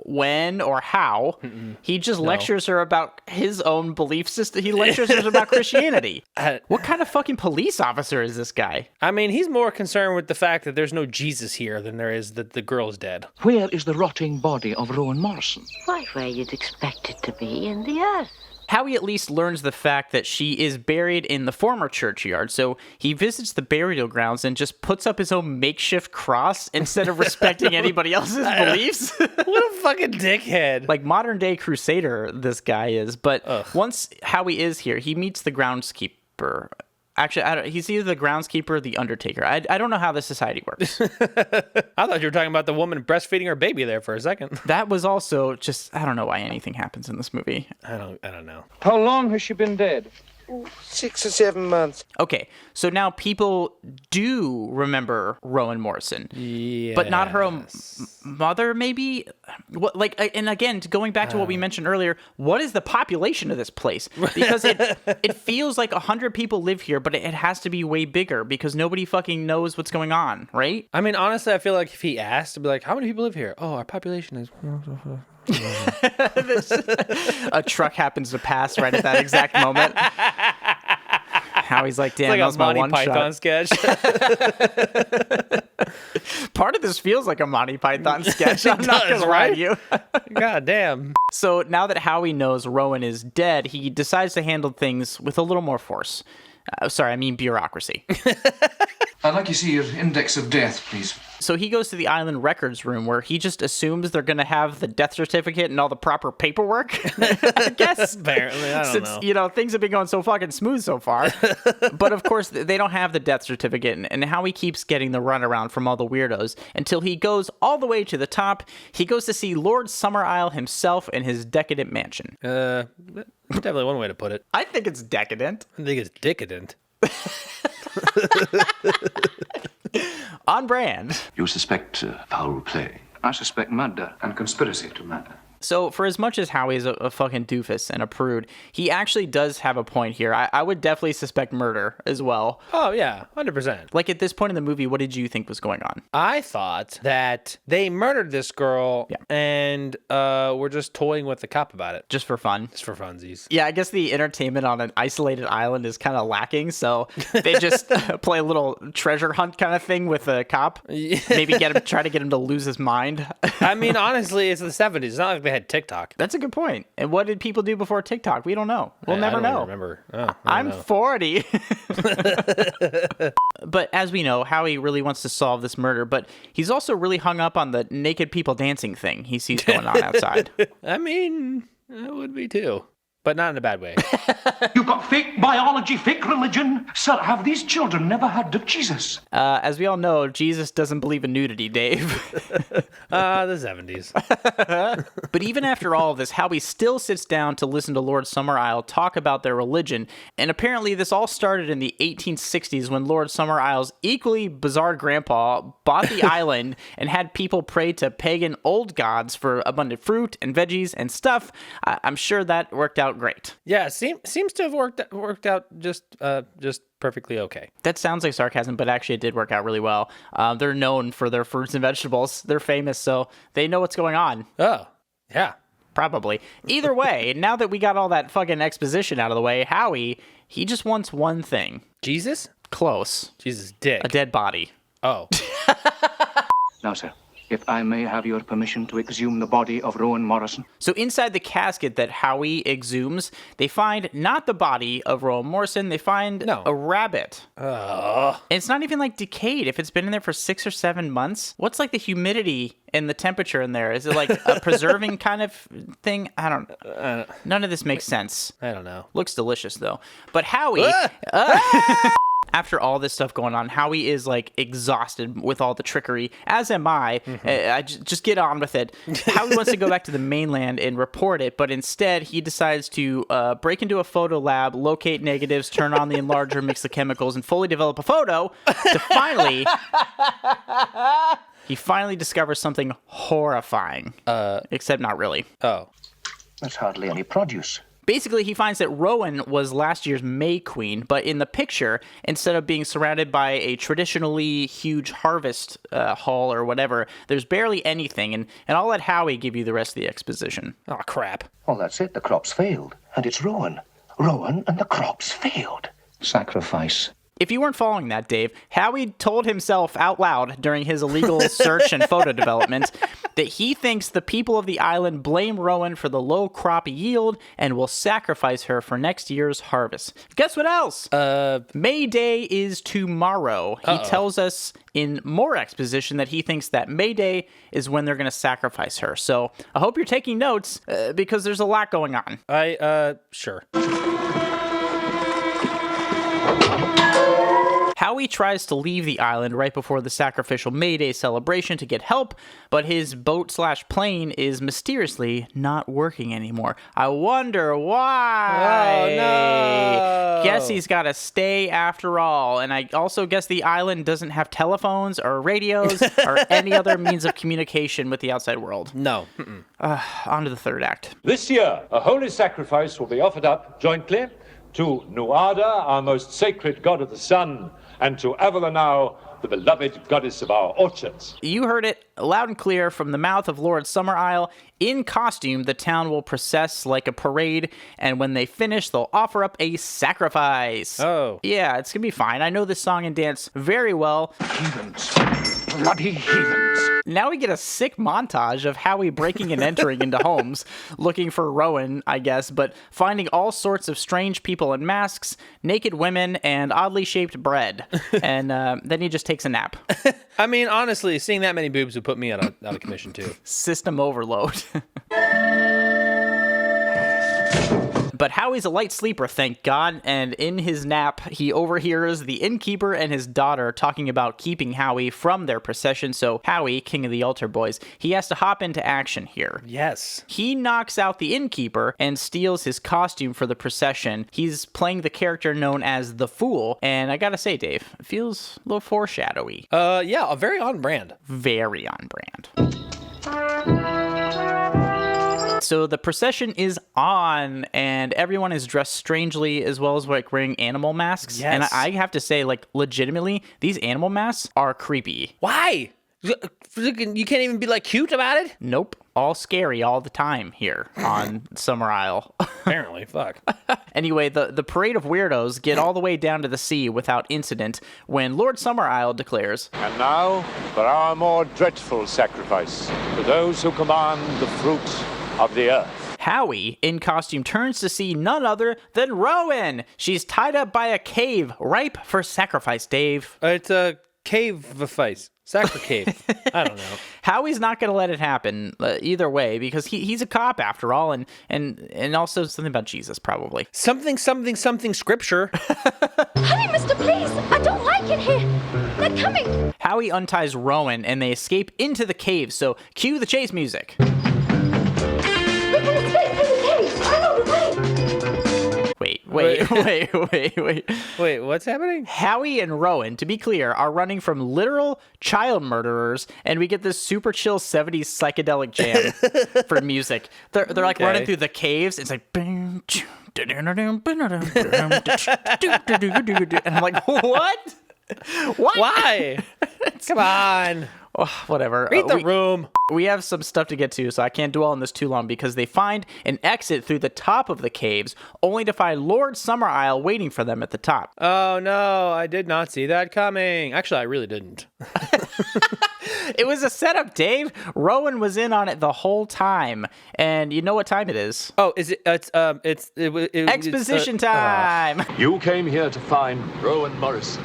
when, or how. He just lectures her about his own belief system. He lectures her about Christianity. What kind of fucking police officer is this guy? I mean, he's more concerned with the fact that there's no Jesus here than there is that the girl's dead. Where is the rotting body of Rowan Morrison? Why, where you'd expect it to be, in the earth. Howie at least learns the fact that she is buried in the former churchyard, so he visits the burial grounds and just puts up his own makeshift cross instead of respecting anybody else's beliefs. What a fucking dickhead. Like modern day crusader, this guy is. But once Howie is here, he meets the groundskeeper. Actually, he's either the groundskeeper or the undertaker. I don't know how the society works. I thought you were talking about the woman breastfeeding her baby there for a second. That was also just, I don't know why anything happens in this movie. I don't know. How long has she been dead? 6 or 7 months. Okay, so now people do remember Rowan Morrison, but not her own mother, maybe? What, like, and again, going back to what we mentioned earlier, what is the population of this place? Because it feels like 100 people live here, but it has to be way bigger because nobody fucking knows what's going on, right? I mean, honestly, I feel like if he asked, to be like, how many people live here? Oh, our population is... A truck happens to pass right at that exact moment. Howie's like, damn, it's like that was my Monty one Python shot. sketch. Part of this feels like a Monty Python sketch. I'm not gonna lie to you. God damn. So now that Howie knows Rowan is dead, he decides to handle things with a little more force. Bureaucracy. I'd like to see your index of death, please. So he goes to the island records room where he just assumes they're going to have the death certificate and all the proper paperwork. I guess. Apparently, I don't know. Since, things have been going so fucking smooth so far. But of course, they don't have the death certificate. And Howie keeps getting the runaround from all the weirdos until he goes all the way to the top. He goes to see Lord Summerisle himself in his decadent mansion. Definitely one way to put it. I think it's decadent. I think it's decadent. On brand. You suspect foul play. I suspect murder and conspiracy to murder. So for as much as Howie's a fucking doofus and a prude, he actually does have a point here. I would definitely suspect murder as well. Oh, yeah, 100%. Like at this point in the movie, what did you think was going on? I thought that they murdered this girl and were just toying with the cop about it. Just for fun? Just for funsies. Yeah, I guess the entertainment on an isolated island is kind of lacking, so they just play a little treasure hunt kind of thing with a cop. Maybe try to get him to lose his mind. I mean, honestly, it's the 70s. It's not like they had TikTok. That's a good point. And what did people do before TikTok? We don't know. We'll never know. I don't remember. I'm 40. But as we know, Howie really wants to solve this murder, but he's also really hung up on the naked people dancing thing he sees going on outside. I mean, I would be too. But not in a bad way. You've got fake biology, fake religion. Sir, have these children never heard of Jesus? As we all know, Jesus doesn't believe in nudity, Dave. The 70s. But even after all of this, Howie still sits down to listen to Lord Summerisle talk about their religion. And apparently this all started in the 1860s when Lord Summerisle's equally bizarre grandpa bought the island and had people pray to pagan old gods for abundant fruit and veggies and stuff. I'm sure that worked out great. Yeah, seems to have worked out just perfectly okay. That sounds like sarcasm, but actually it did work out really well. They're known for their fruits and vegetables. They're famous, so they know what's going on. Oh, yeah. Probably. Either way, now that we got all that fucking exposition out of the way, Howie, he just wants one thing. Jesus? Close. Jesus' dick. A dead body. Oh. Now, sir, if I may have your permission to exhume the body of Rowan Morrison. So inside the casket that Howie exhumes, they find not the body of Rowan Morrison, they find a rabbit. And it's not even like decayed. If it's been in there for 6 or 7 months, what's like the humidity and the temperature in there? Is it like a preserving kind of thing? I don't know. None of this makes sense. I don't know. Looks delicious though. But Howie... After all this stuff going on, Howie is like exhausted with all the trickery, as am I. I just get on with it. Howie wants to go back to the mainland and report it, but instead he decides to break into a photo lab, locate negatives, turn on the enlarger, mix the chemicals, and fully develop a photo to finally... He finally discovers something horrifying. Except not really. Oh. That's hardly any produce. Basically, he finds that Rowan was last year's May Queen, but in the picture, instead of being surrounded by a traditionally huge harvest hall or whatever, there's barely anything, and I'll let Howie give you the rest of the exposition. Oh, crap. Well, that's it. The crops failed, and it's Rowan. Rowan and the crops failed. Sacrifice. If you weren't following that, Dave, Howie told himself out loud during his illegal search and photo development that he thinks the people of the island blame Rowan for the low crop yield and will sacrifice her for next year's harvest. Guess what else? May Day is tomorrow. He tells us in more exposition that he thinks that May Day is when they're going to sacrifice her. So I hope you're taking notes because there's a lot going on. Sure. Howie tries to leave the island right before the sacrificial May Day celebration to get help, but his boat/plane is mysteriously not working anymore. I wonder why. Oh, no. Guess he's got to stay after all. And I also guess the island doesn't have telephones or radios or any other means of communication with the outside world. No. On to the third act. This year, a holy sacrifice will be offered up jointly to Nuada, our most sacred god of the sun, and to Avalanau, the beloved goddess of our orchards. You heard it loud and clear from the mouth of Lord Summerisle. In costume, the town will process like a parade, and when they finish, they'll offer up a sacrifice. Oh. Yeah, it's gonna be fine. I know this song and dance very well. Heathens. Bloody heathens. Now we get a sick montage of Howie breaking and entering into homes, looking for Rowan, I guess, but finding all sorts of strange people in masks, naked women, and oddly shaped bread. And then he just takes a nap. I mean, honestly, seeing that many boobs would put me out of commission, too. System overload. But Howie's a light sleeper, thank God, and in his nap, he overhears the innkeeper and his daughter talking about keeping Howie from their procession, so Howie, king of the altar boys, he has to hop into action here. Yes. He knocks out the innkeeper and steals his costume for the procession. He's playing the character known as the Fool, and I gotta say, Dave, it feels a little foreshadowy. Yeah, very on brand. Very on brand. So the procession is on, and everyone is dressed strangely, as well as like wearing animal masks. Yes. And I have to say, like, legitimately, these animal masks are creepy. Why? You can't even be like cute about it? Nope. All scary all the time here on Summer Isle. Apparently, fuck. Anyway, the parade of weirdos get all the way down to the sea without incident when Lord Summer Isle declares, And now for our more dreadful sacrifice, to those who command the fruit of the earth. Howie, in costume, turns to see none other than Rowan. She's tied up by a cave, ripe for sacrifice, Dave. It's a cave-ifice. Sacre cave. I don't know. Howie's not going to let it happen either way, because he's a cop after all, and also something about Jesus, probably. Something scripture. Hurry, mister, please! I don't like it here! They're coming! Howie unties Rowan, and they escape into the cave, so cue the chase music. We can escape through the cave! I know the way! Wait, what's happening? Howie and Rowan, to be clear, are running from literal child murderers, and we get this super chill 70s psychedelic jam for music. They're like running through the caves. It's like... And I'm like, what? Why? Come on. Oh, whatever. Read the room. We have some stuff to get to, so I can't dwell on this too long, because they find an exit through the top of the caves, only to find Lord Summer Isle waiting for them at the top. Oh, no, I did not see that coming. Actually, I really didn't. It was a setup, Dave. Rowan was in on it the whole time, and you know what time it is? Oh, is it? It's exposition time. You came here to find Rowan Morrison,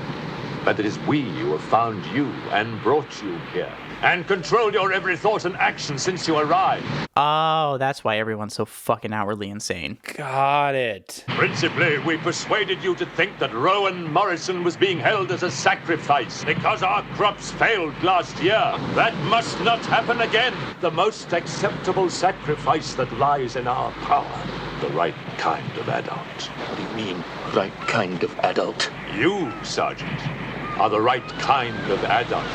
but it is we who have found you and brought you here, and controlled your every thought and action since you arrived. Oh, that's why everyone's so fucking outwardly insane. Got it. Principally, we persuaded you to think that Rowan Morrison was being held as a sacrifice because our crops failed last year. That must not happen again. The most acceptable sacrifice that lies in our power. The right kind of adult. What do you mean, right kind of adult? You, Sergeant, are the right kind of adult.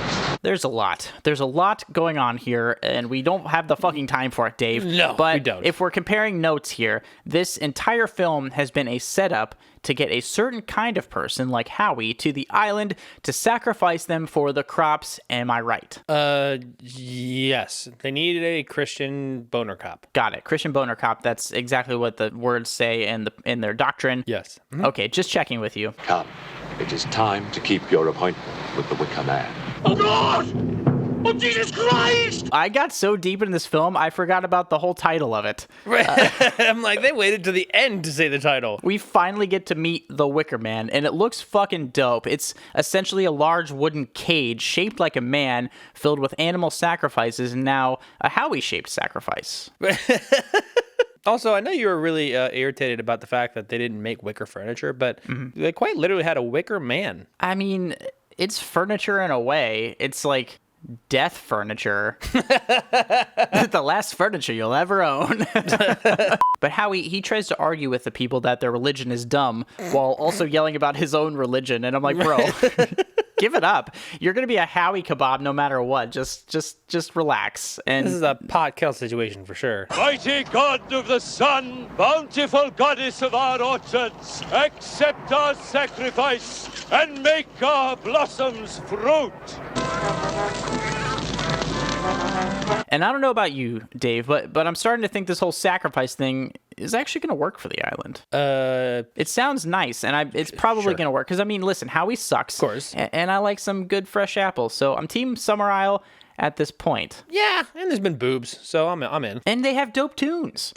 There's a lot going on here, and we don't have the fucking time for it, Dave. No, but we don't. If we're comparing notes here, this entire film has been a setup to get a certain kind of person like Howie to the island to sacrifice them for the crops. Am I right? Yes. They needed a Christian boner cop. Got it. Christian boner cop. That's exactly what the words say in their doctrine. Yes. Mm-hmm. Okay, just checking with you. Come. It is time to keep your appointment with the Wicker Man. Oh, God! Oh, Jesus Christ! I got so deep in this film, I forgot about the whole title of it. I'm like, they waited to the end to say the title. We finally get to meet the Wicker Man, and it looks fucking dope. It's essentially a large wooden cage shaped like a man, filled with animal sacrifices, and now a Howie-shaped sacrifice. Also, I know you were really irritated about the fact that they didn't make wicker furniture, but they quite literally had a Wicker Man. I mean, it's furniture in a way. It's like death furniture. The last furniture you'll ever own. But Howie, he tries to argue with the people that their religion is dumb while also yelling about his own religion. And I'm like, bro, give it up. You're going to be a Howie kebab no matter what. Just relax. And this is a pot kill situation for sure. Mighty God of the sun, bountiful goddess of our orchards, accept our sacrifice and make our blossoms fruit. And I don't know about you, Dave, but I'm starting to think this whole sacrifice thing is actually going to work for the island. It sounds nice, and it's probably going to work. Because, I mean, listen, Howie sucks. Of course. And I like some good fresh apples. So I'm Team Summer Isle at this point. Yeah, and there's been boobs, so I'm in. And they have dope tunes.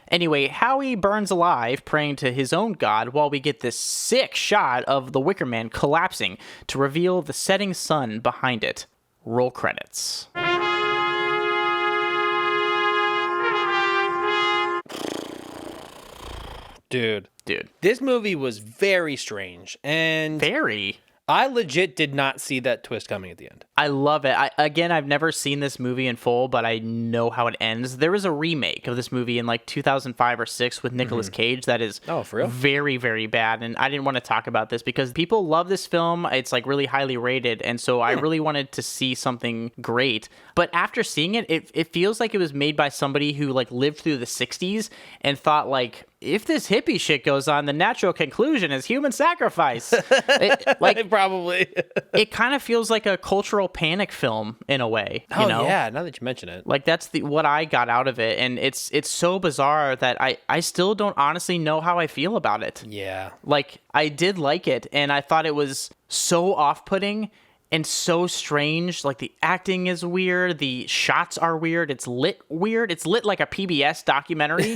Anyway, Howie burns alive, praying to his own god, while we get this sick shot of the Wicker Man collapsing to reveal the setting sun behind it. Roll credits. Dude. This movie was very strange. And I legit did not see that twist coming at the end. I love it. I've never seen this movie in full, but I know how it ends. There was a remake of this movie in like 2005 or 6 with Nicolas Cage that is for real? very, very bad. And I didn't want to talk about this because people love this film. It's like really highly rated. And so I really wanted to see something great. But after seeing it, it feels like it was made by somebody who like lived through the 60s and thought like, if this hippie shit goes on, the natural conclusion is human sacrifice. Probably. It kind of feels like a cultural panic film in a way. You know? Yeah, now that you mention it. Like that's what I got out of it, and it's so bizarre that I still don't honestly know how I feel about it. Yeah. Like I did like it, and I thought it was so off-putting and so strange. Like the acting is weird, the shots are weird, it's lit weird. It's lit like a PBS documentary.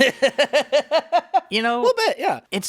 You know, a little bit, yeah. It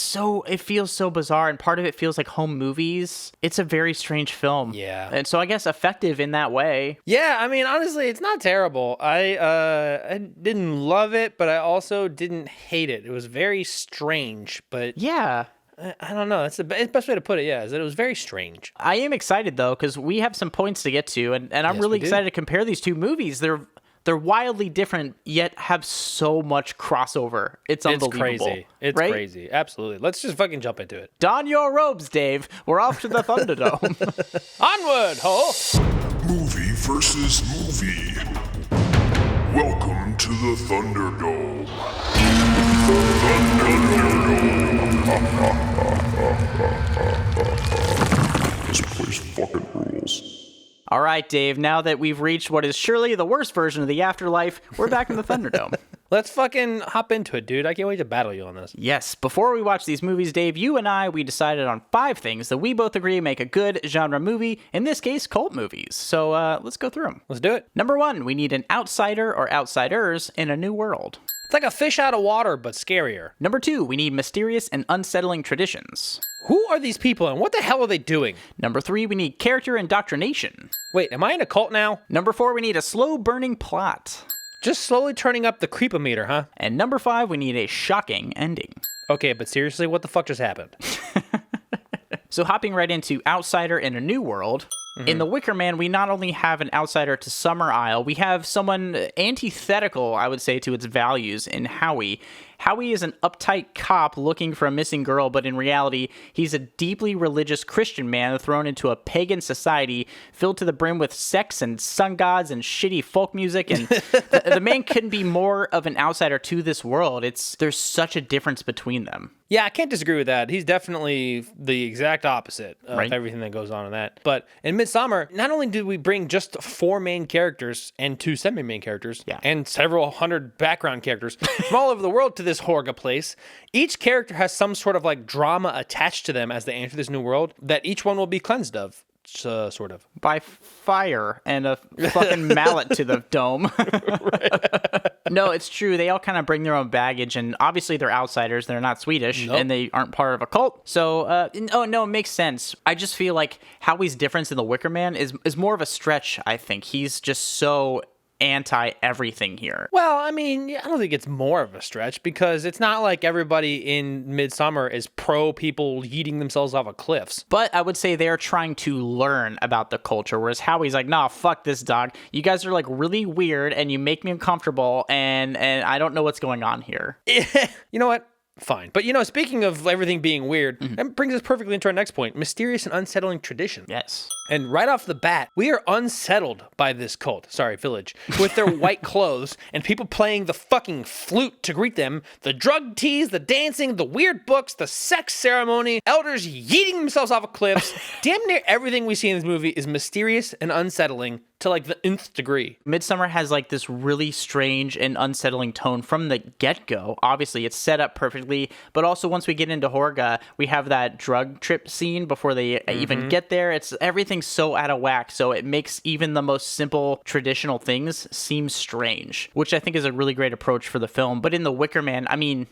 feels so bizarre, and part of it feels like home movies. It's a very strange film. Yeah. And so I guess effective in that way. Yeah, I mean, honestly, it's not terrible. I didn't love it, but I also didn't hate it. It was very strange, but yeah. I don't know. That's the best way to put it, yeah, is that it was very strange. I am excited, though, because we have some points to get to, and I'm really excited to compare these two movies. They're wildly different, yet have so much crossover. It's unbelievable. It's crazy. It's crazy. Absolutely. Let's just fucking jump into it. Don your robes, Dave. We're off to the Thunderdome. Onward, ho! Movie versus movie. Welcome to the Thunderdome. This place fucking rules. All right, Dave, now that we've reached what is surely the worst version of the afterlife, we're back in the Thunderdome. Let's fucking hop into it, dude. I can't wait to battle you on this. Yes, before we watch these movies, Dave, you and we decided on 5 things that we both agree make a good genre movie, in this case, cult movies. So let's go through them. Let's do it. Number 1, we need an outsider or outsiders in a new world. It's like a fish out of water, but scarier. Number 2, we need mysterious and unsettling traditions. Who are these people and what the hell are they doing? Number 3, we need character indoctrination. Wait, am I in a cult now? Number 4, we need a slow burning plot. Just slowly turning up the creepometer, huh? And number 5, we need a shocking ending. Okay, but seriously, what the fuck just happened? So hopping right into Outsider in a New World, in The Wicker Man, we not only have an outsider to Summer Isle, we have someone antithetical, I would say, to its values in Howie. Howie is an uptight cop looking for a missing girl, but in reality, he's a deeply religious Christian man thrown into a pagan society filled to the brim with sex and sun gods and shitty folk music. And the man couldn't be more of an outsider to this world. There's such a difference between them. Yeah, I can't disagree with that. He's definitely the exact opposite of everything that goes on in that. But in Midsommar, not only did we bring just 4 main characters and 2 semi-main characters and several hundred background characters from all over the world to this Horga place, each character has some sort of like drama attached to them as they enter this new world that each one will be cleansed of. Sort of. By fire and a fucking mallet to the dome. No, it's true. They all kind of bring their own baggage, and obviously they're outsiders. They're not Swedish, and they aren't part of a cult. So, it makes sense. I just feel like Howie's difference in The Wicker Man is more of a stretch, I think. He's just so anti-everything here. Well, I mean, I don't think it's more of a stretch because it's not like everybody in Midsommar is pro people yeeting themselves off of cliffs. But I would say they're trying to learn about the culture, whereas Howie's like, nah, fuck this, dog. You guys are like really weird and you make me uncomfortable and I don't know what's going on here. You know what? Fine. But, speaking of everything being weird, that brings us perfectly into our next point, mysterious and unsettling tradition. Yes. And right off the bat, we are unsettled by this village, with their white clothes and people playing the fucking flute to greet them, the drug teas, the dancing, the weird books, the sex ceremony, elders yeeting themselves off of cliffs. Damn near everything we see in this movie is mysterious and unsettling to like the nth degree. Midsommar has like this really strange and unsettling tone from the get-go. Obviously, it's set up perfectly, but also once we get into Horga, we have that drug trip scene before they even get there. It's everything's so out of whack, so it makes even the most simple traditional things seem strange, which I think is a really great approach for the film. But in The Wicker Man, I mean,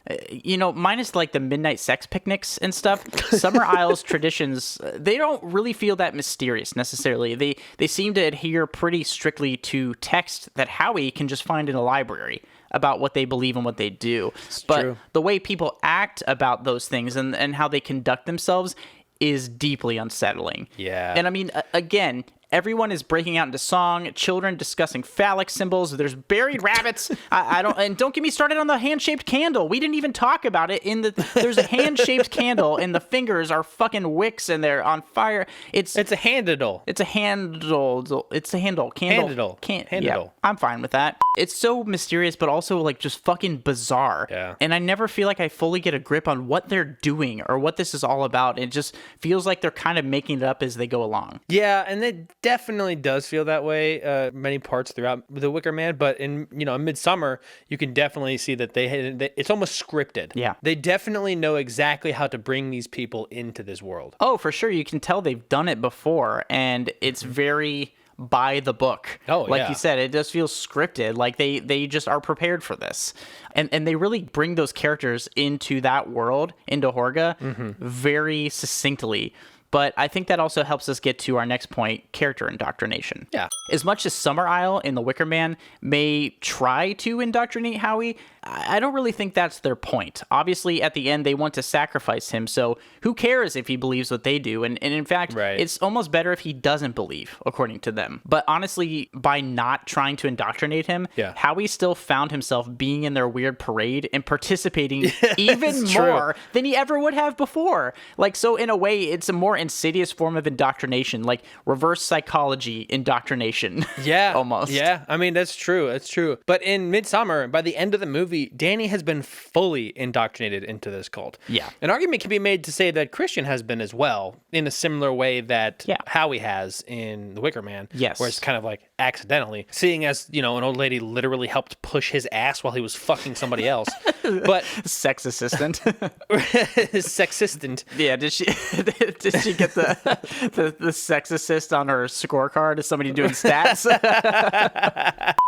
minus like the midnight sex picnics and stuff, Summer Isle's traditions, they don't really feel that mysterious necessarily. They seem to adhere pretty strictly to text that Howie can just find in a library. about what they believe and what they do. But true. the way people act about those things and how they conduct themselves is deeply unsettling. Yeah. And I mean, again, everyone is breaking out into song, children discussing phallic symbols, there's buried rabbits. Don't get me started on the hand-shaped candle. We didn't even talk about it. There's a hand-shaped candle and the fingers are fucking wicks and they're on fire. It's a handle. It's a handle. It's a handle. Candle. Handle. Yeah, I'm fine with that. It's so mysterious, but also like just fucking bizarre. Yeah. And I never feel like I fully get a grip on what they're doing or what this is all about. It just feels like they're kind of making it up as they go along. Yeah, and it definitely does feel that way many parts throughout the Wicker Man, but in Midsommar, you can definitely see that it's almost scripted. Yeah. They definitely know exactly how to bring these people into this world. Oh, for sure. You can tell they've done it before, and it's very by the book. Oh, like yeah. you said, it just feels scripted. Like they just are prepared for this. And they really bring those characters into that world, into Horga, very succinctly. But I think that also helps us get to our next point, character indoctrination. Yeah. As much as Summer Isle in The Wicker Man may try to indoctrinate Howie, I don't really think that's their point. Obviously, at the end, they want to sacrifice him, so who cares if he believes what they do? And in fact, it's almost better if he doesn't believe, according to them. But honestly, by not trying to indoctrinate him, Howie still found himself being in their weird parade and participating even more than he ever would have before. Like, so in a way, it's a more insidious form of indoctrination, like reverse psychology indoctrination. Yeah. Almost. Yeah. I mean, that's true. That's true. But in Midsommar, by the end of the movie, Danny has been fully indoctrinated into this cult. Yeah. An argument can be made to say that Christian has been as well, in a similar way that Howie has in The Wicker Man. Yes. Where it's kind of like accidentally, seeing as, an old lady literally helped push his ass while he was fucking somebody else. But sex assistant. Sex assistant. Yeah, did she get the sex assist on her scorecard as somebody doing stats?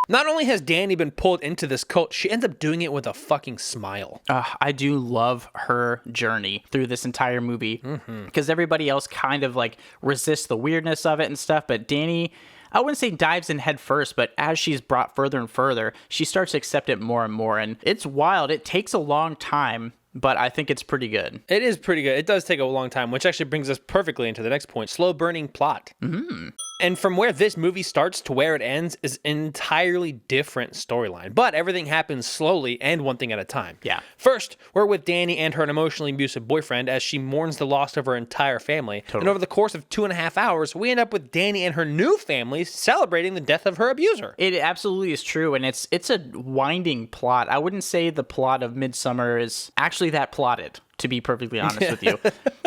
Not only has Danny been pulled into this cult, she ends up doing it with a fucking smile. I do love her journey through this entire movie because everybody else kind of like resists the weirdness of it and stuff, but Danny, I wouldn't say dives in head first, but as she's brought further and further, she starts to accept it more and more, and it's wild. It takes a long time, but I think it's pretty good. It is pretty good. It does take a long time, which actually brings us perfectly into the next point, slow burning plot. And from where this movie starts to where it ends is an entirely different storyline, but everything happens slowly and one thing at a time. Yeah. First, we're with Danny and her emotionally abusive boyfriend as she mourns the loss of her entire family. Totally. And over the course of 2.5 hours, we end up with Danny and her new family celebrating the death of her abuser. It absolutely is true, and it's a winding plot. I wouldn't say the plot of Midsommar is actually that plotted, to be perfectly honest with you.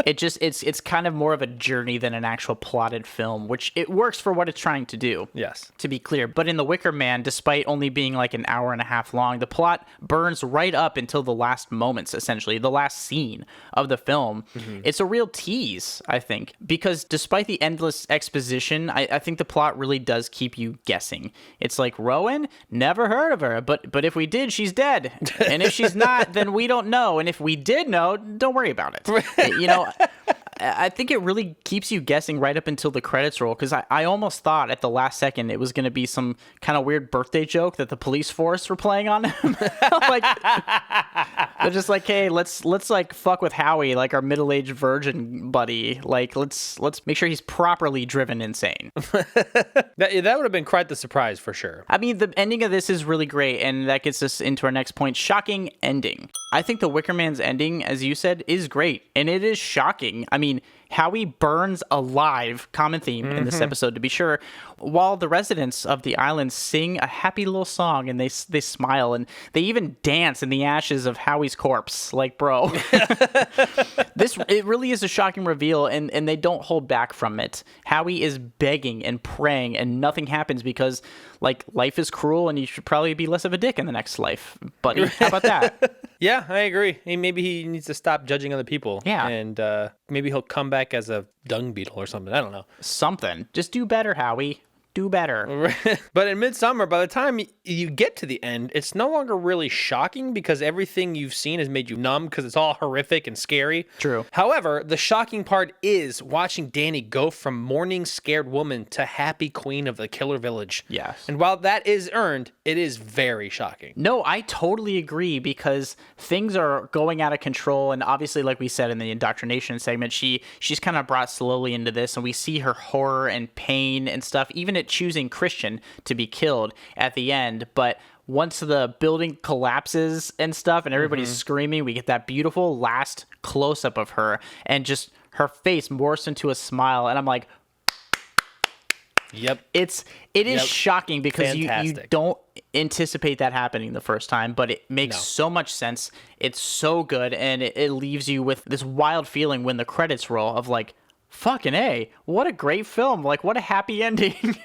It's kind of more of a journey than an actual plotted film, which it works for what it's trying to do. Yes. To be clear. But in The Wicker Man, despite only being like an hour and a half long, the plot burns right up until the last moments, essentially, the last scene of the film. It's a real tease, I think, because despite the endless exposition, I think the plot really does keep you guessing. It's like, Rowan? Never heard of her, but if we did, she's dead. And if she's not, then we don't know. And if we did know, don't worry about it. I think it really keeps you guessing right up until the credits roll, because I almost thought at the last second it was going to be some kind of weird birthday joke that the police force were playing on him. Like, they're just like, hey, let's like fuck with Howie, like our middle-aged virgin buddy. Like, let's make sure he's properly driven insane. That would have been quite the surprise for sure. I mean, the ending of this is really great, and that gets us into our next point, shocking ending. I think the Wicker Man's ending, as you said, is great, and it is shocking. I mean, Howie burns alive, common theme in this episode to be sure, while the residents of the island sing a happy little song and they smile and they even dance in the ashes of Howie's corpse. Like, bro, it really is a shocking reveal, and they don't hold back from it. Howie is begging and praying and nothing happens because, like, life is cruel and you should probably be less of a dick in the next life, buddy. How about that? Yeah, I agree. Maybe he needs to stop judging other people. Yeah. And maybe he'll come back as a dung beetle or something. I don't know. Something. Just do better, Howie. do better. But in Midsommar, by the time you get to the end, it's no longer really shocking because everything you've seen has made you numb because it's all horrific and scary. True. However, the shocking part is watching Danny go from mourning scared woman to happy queen of the killer village. Yes. And while that is earned, it is very shocking. No, I totally agree because things are going out of control. And obviously, like we said in the indoctrination segment, she's kind of brought slowly into this, and we see her horror and pain and stuff, even at choosing Christian to be killed at the end. But once the building collapses and stuff and everybody's screaming, we get that beautiful last close-up of her, and just her face morphs into a smile, and I'm like, yep. It is shocking because you don't anticipate that happening the first time, but it makes so much sense. It's so good, and it leaves you with this wild feeling when the credits roll of like, fucking A, what a great film. Like, what a happy ending.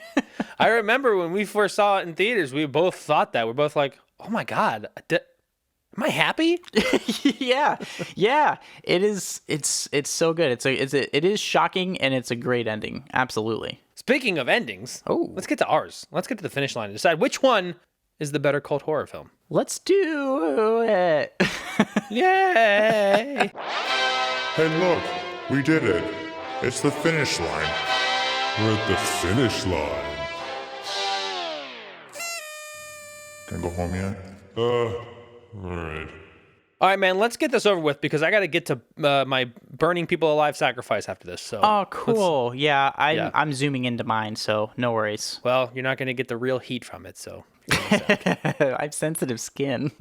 I remember when we first saw it in theaters, we both thought that. We're both like, oh my God, am I happy? Yeah. It is. It's so good. It is shocking, and it's a great ending. Absolutely. Speaking of endings, let's get to ours. Let's get to the finish line and decide which one is the better cult horror film. Let's do it. Yay! Hey, look, we did it. It's the finish line. We're at the finish line. Can I go home yet? All right. All right, man, let's get this over with because I got to get to my burning people alive sacrifice after this. So. Oh, cool. Yeah, I'm zooming into mine, so no worries. Well, you're not going to get the real heat from it, so. I have sensitive skin.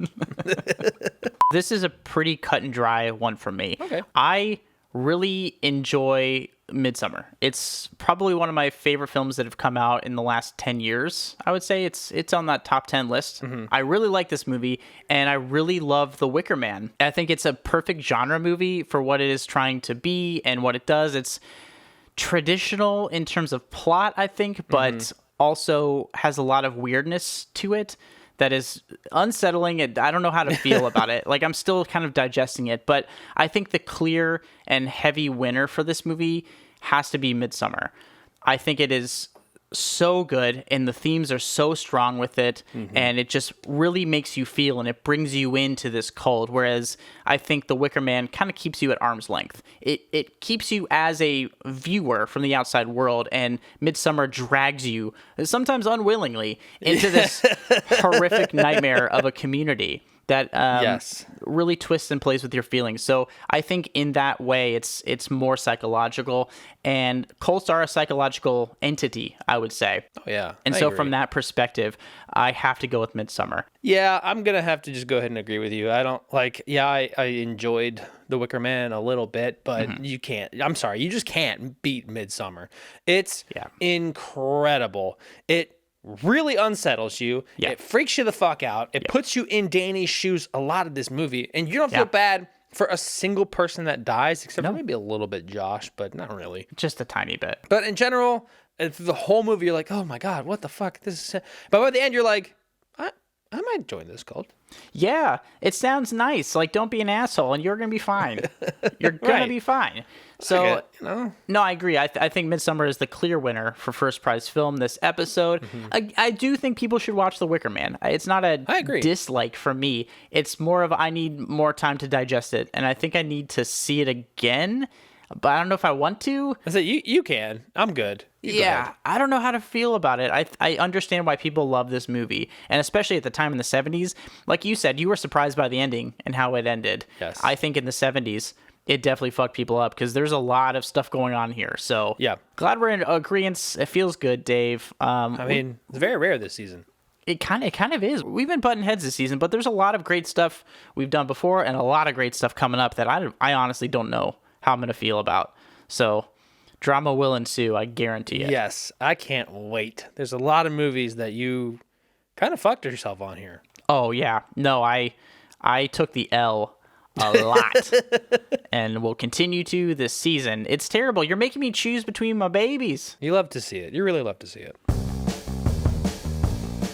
This is a pretty cut and dry one for me. Okay. I really enjoy Midsommar. It's probably one of my favorite films that have come out in the last 10 years. I would say it's on that top 10 list. I really like this movie, and I really love The Wicker Man. I think it's a perfect genre movie for what it is trying to be and what it does. It's traditional in terms of plot, I think, but also has a lot of weirdness to it that is unsettling. I don't know how to feel about it. Like, I'm still kind of digesting it, but I think the clear and heavy winner for this movie has to be Midsommar. I think it is so good, and the themes are so strong with it, and it just really makes you feel, and it brings you into this cult, whereas I think The Wicker Man kind of keeps you at arm's length. It keeps you as a viewer from the outside world, and Midsommar drags you, sometimes unwillingly, into this horrific nightmare of a community that really twists and plays with your feelings. So I think in that way, it's more psychological, and cults are a psychological entity, I would say. Oh, yeah. And so from that perspective, I have to go with Midsommar. Yeah, I'm going to have to just go ahead and agree with you. I don't I enjoyed The Wicker Man a little bit, but you just can't beat Midsommar. It's incredible. It really unsettles you. It freaks you the fuck out. It puts you in Danny's shoes a lot of this movie, and you don't feel bad for a single person that dies, except for maybe a little bit Josh, but not really. Just a tiny bit. But in general, the whole movie, you're like, oh my God, what the fuck? This is. But by the end, you're like, I might join this cult. Yeah, it sounds nice. Like, don't be an asshole, and you're gonna be fine. You're gonna be fine. So, no, I agree. I think Midsommar is the clear winner for first prize film this episode. I do think people should watch The Wicker Man. It's not a dislike for me. It's more of I need more time to digest it, and I think I need to see it again. But I don't know if I want to. I said you can. I'm good. Yeah, I don't know how to feel about it. I understand why people love this movie, and especially at the time in the 70s. Like you said, you were surprised by the ending and how it ended. Yes. I think in the 70s, it definitely fucked people up because there's a lot of stuff going on here. So yeah, glad we're in agreement. It feels good, Dave. I mean, it's very rare this season. It kind of is. We've been butting heads this season, but there's a lot of great stuff we've done before and a lot of great stuff coming up that I honestly don't know how I'm going to feel about. So drama will ensue, I guarantee it. Yes, I can't wait. There's a lot of movies that you kind of fucked yourself on here. Oh, yeah. No, I took the L a lot and will continue to this season. It's terrible. You're making me choose between my babies. You love to see it. You really love to see it.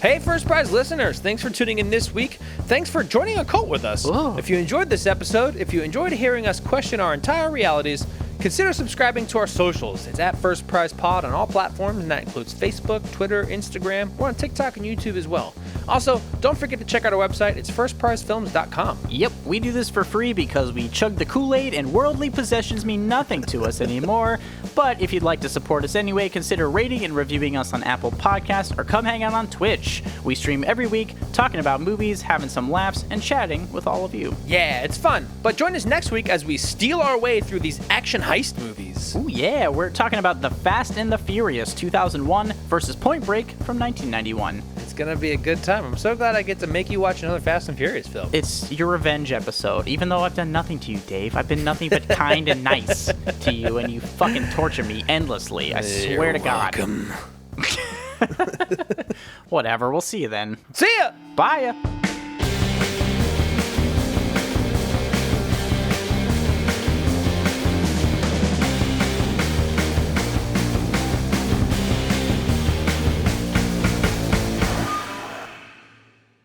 Hey, First Prize listeners, thanks for tuning in this week. Thanks for joining a cult with us. Ooh. If you enjoyed this episode, if you enjoyed hearing us question our entire realities, Consider subscribing to our socials. It's at First Prize Pod on all platforms, and that includes Facebook, Twitter, Instagram. We're on TikTok and YouTube as well. Also, don't forget to check out our website. It's firstprizefilms.com. Yep, we do this for free because we chug the Kool-Aide and worldly possessions mean nothing to us anymore. But if you'd like to support us anyway, consider rating and reviewing us on Apple Podcasts or come hang out on Twitch. We stream every week, talking about movies, having some laughs, and chatting with all of you. Yeah, it's fun. But join us next week as we steal our way through these action heist movies. Ooh, yeah, we're talking about The Fast and the Furious 2001 versus Point Break from 1991. It's gonna be a good time. I'm so glad I get to make you watch another Fast and Furious film. It's your revenge episode, even though I've done nothing to you, Dave. I've been nothing but kind and nice to you, and you fucking torture me endlessly. I swear to God. Welcome. Whatever, we'll see you then. See ya! Bye ya!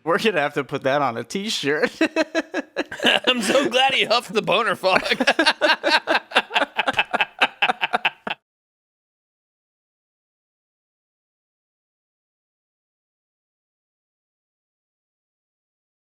We're gonna have to put that on a t-shirt. I'm so glad he huffed the boner fog.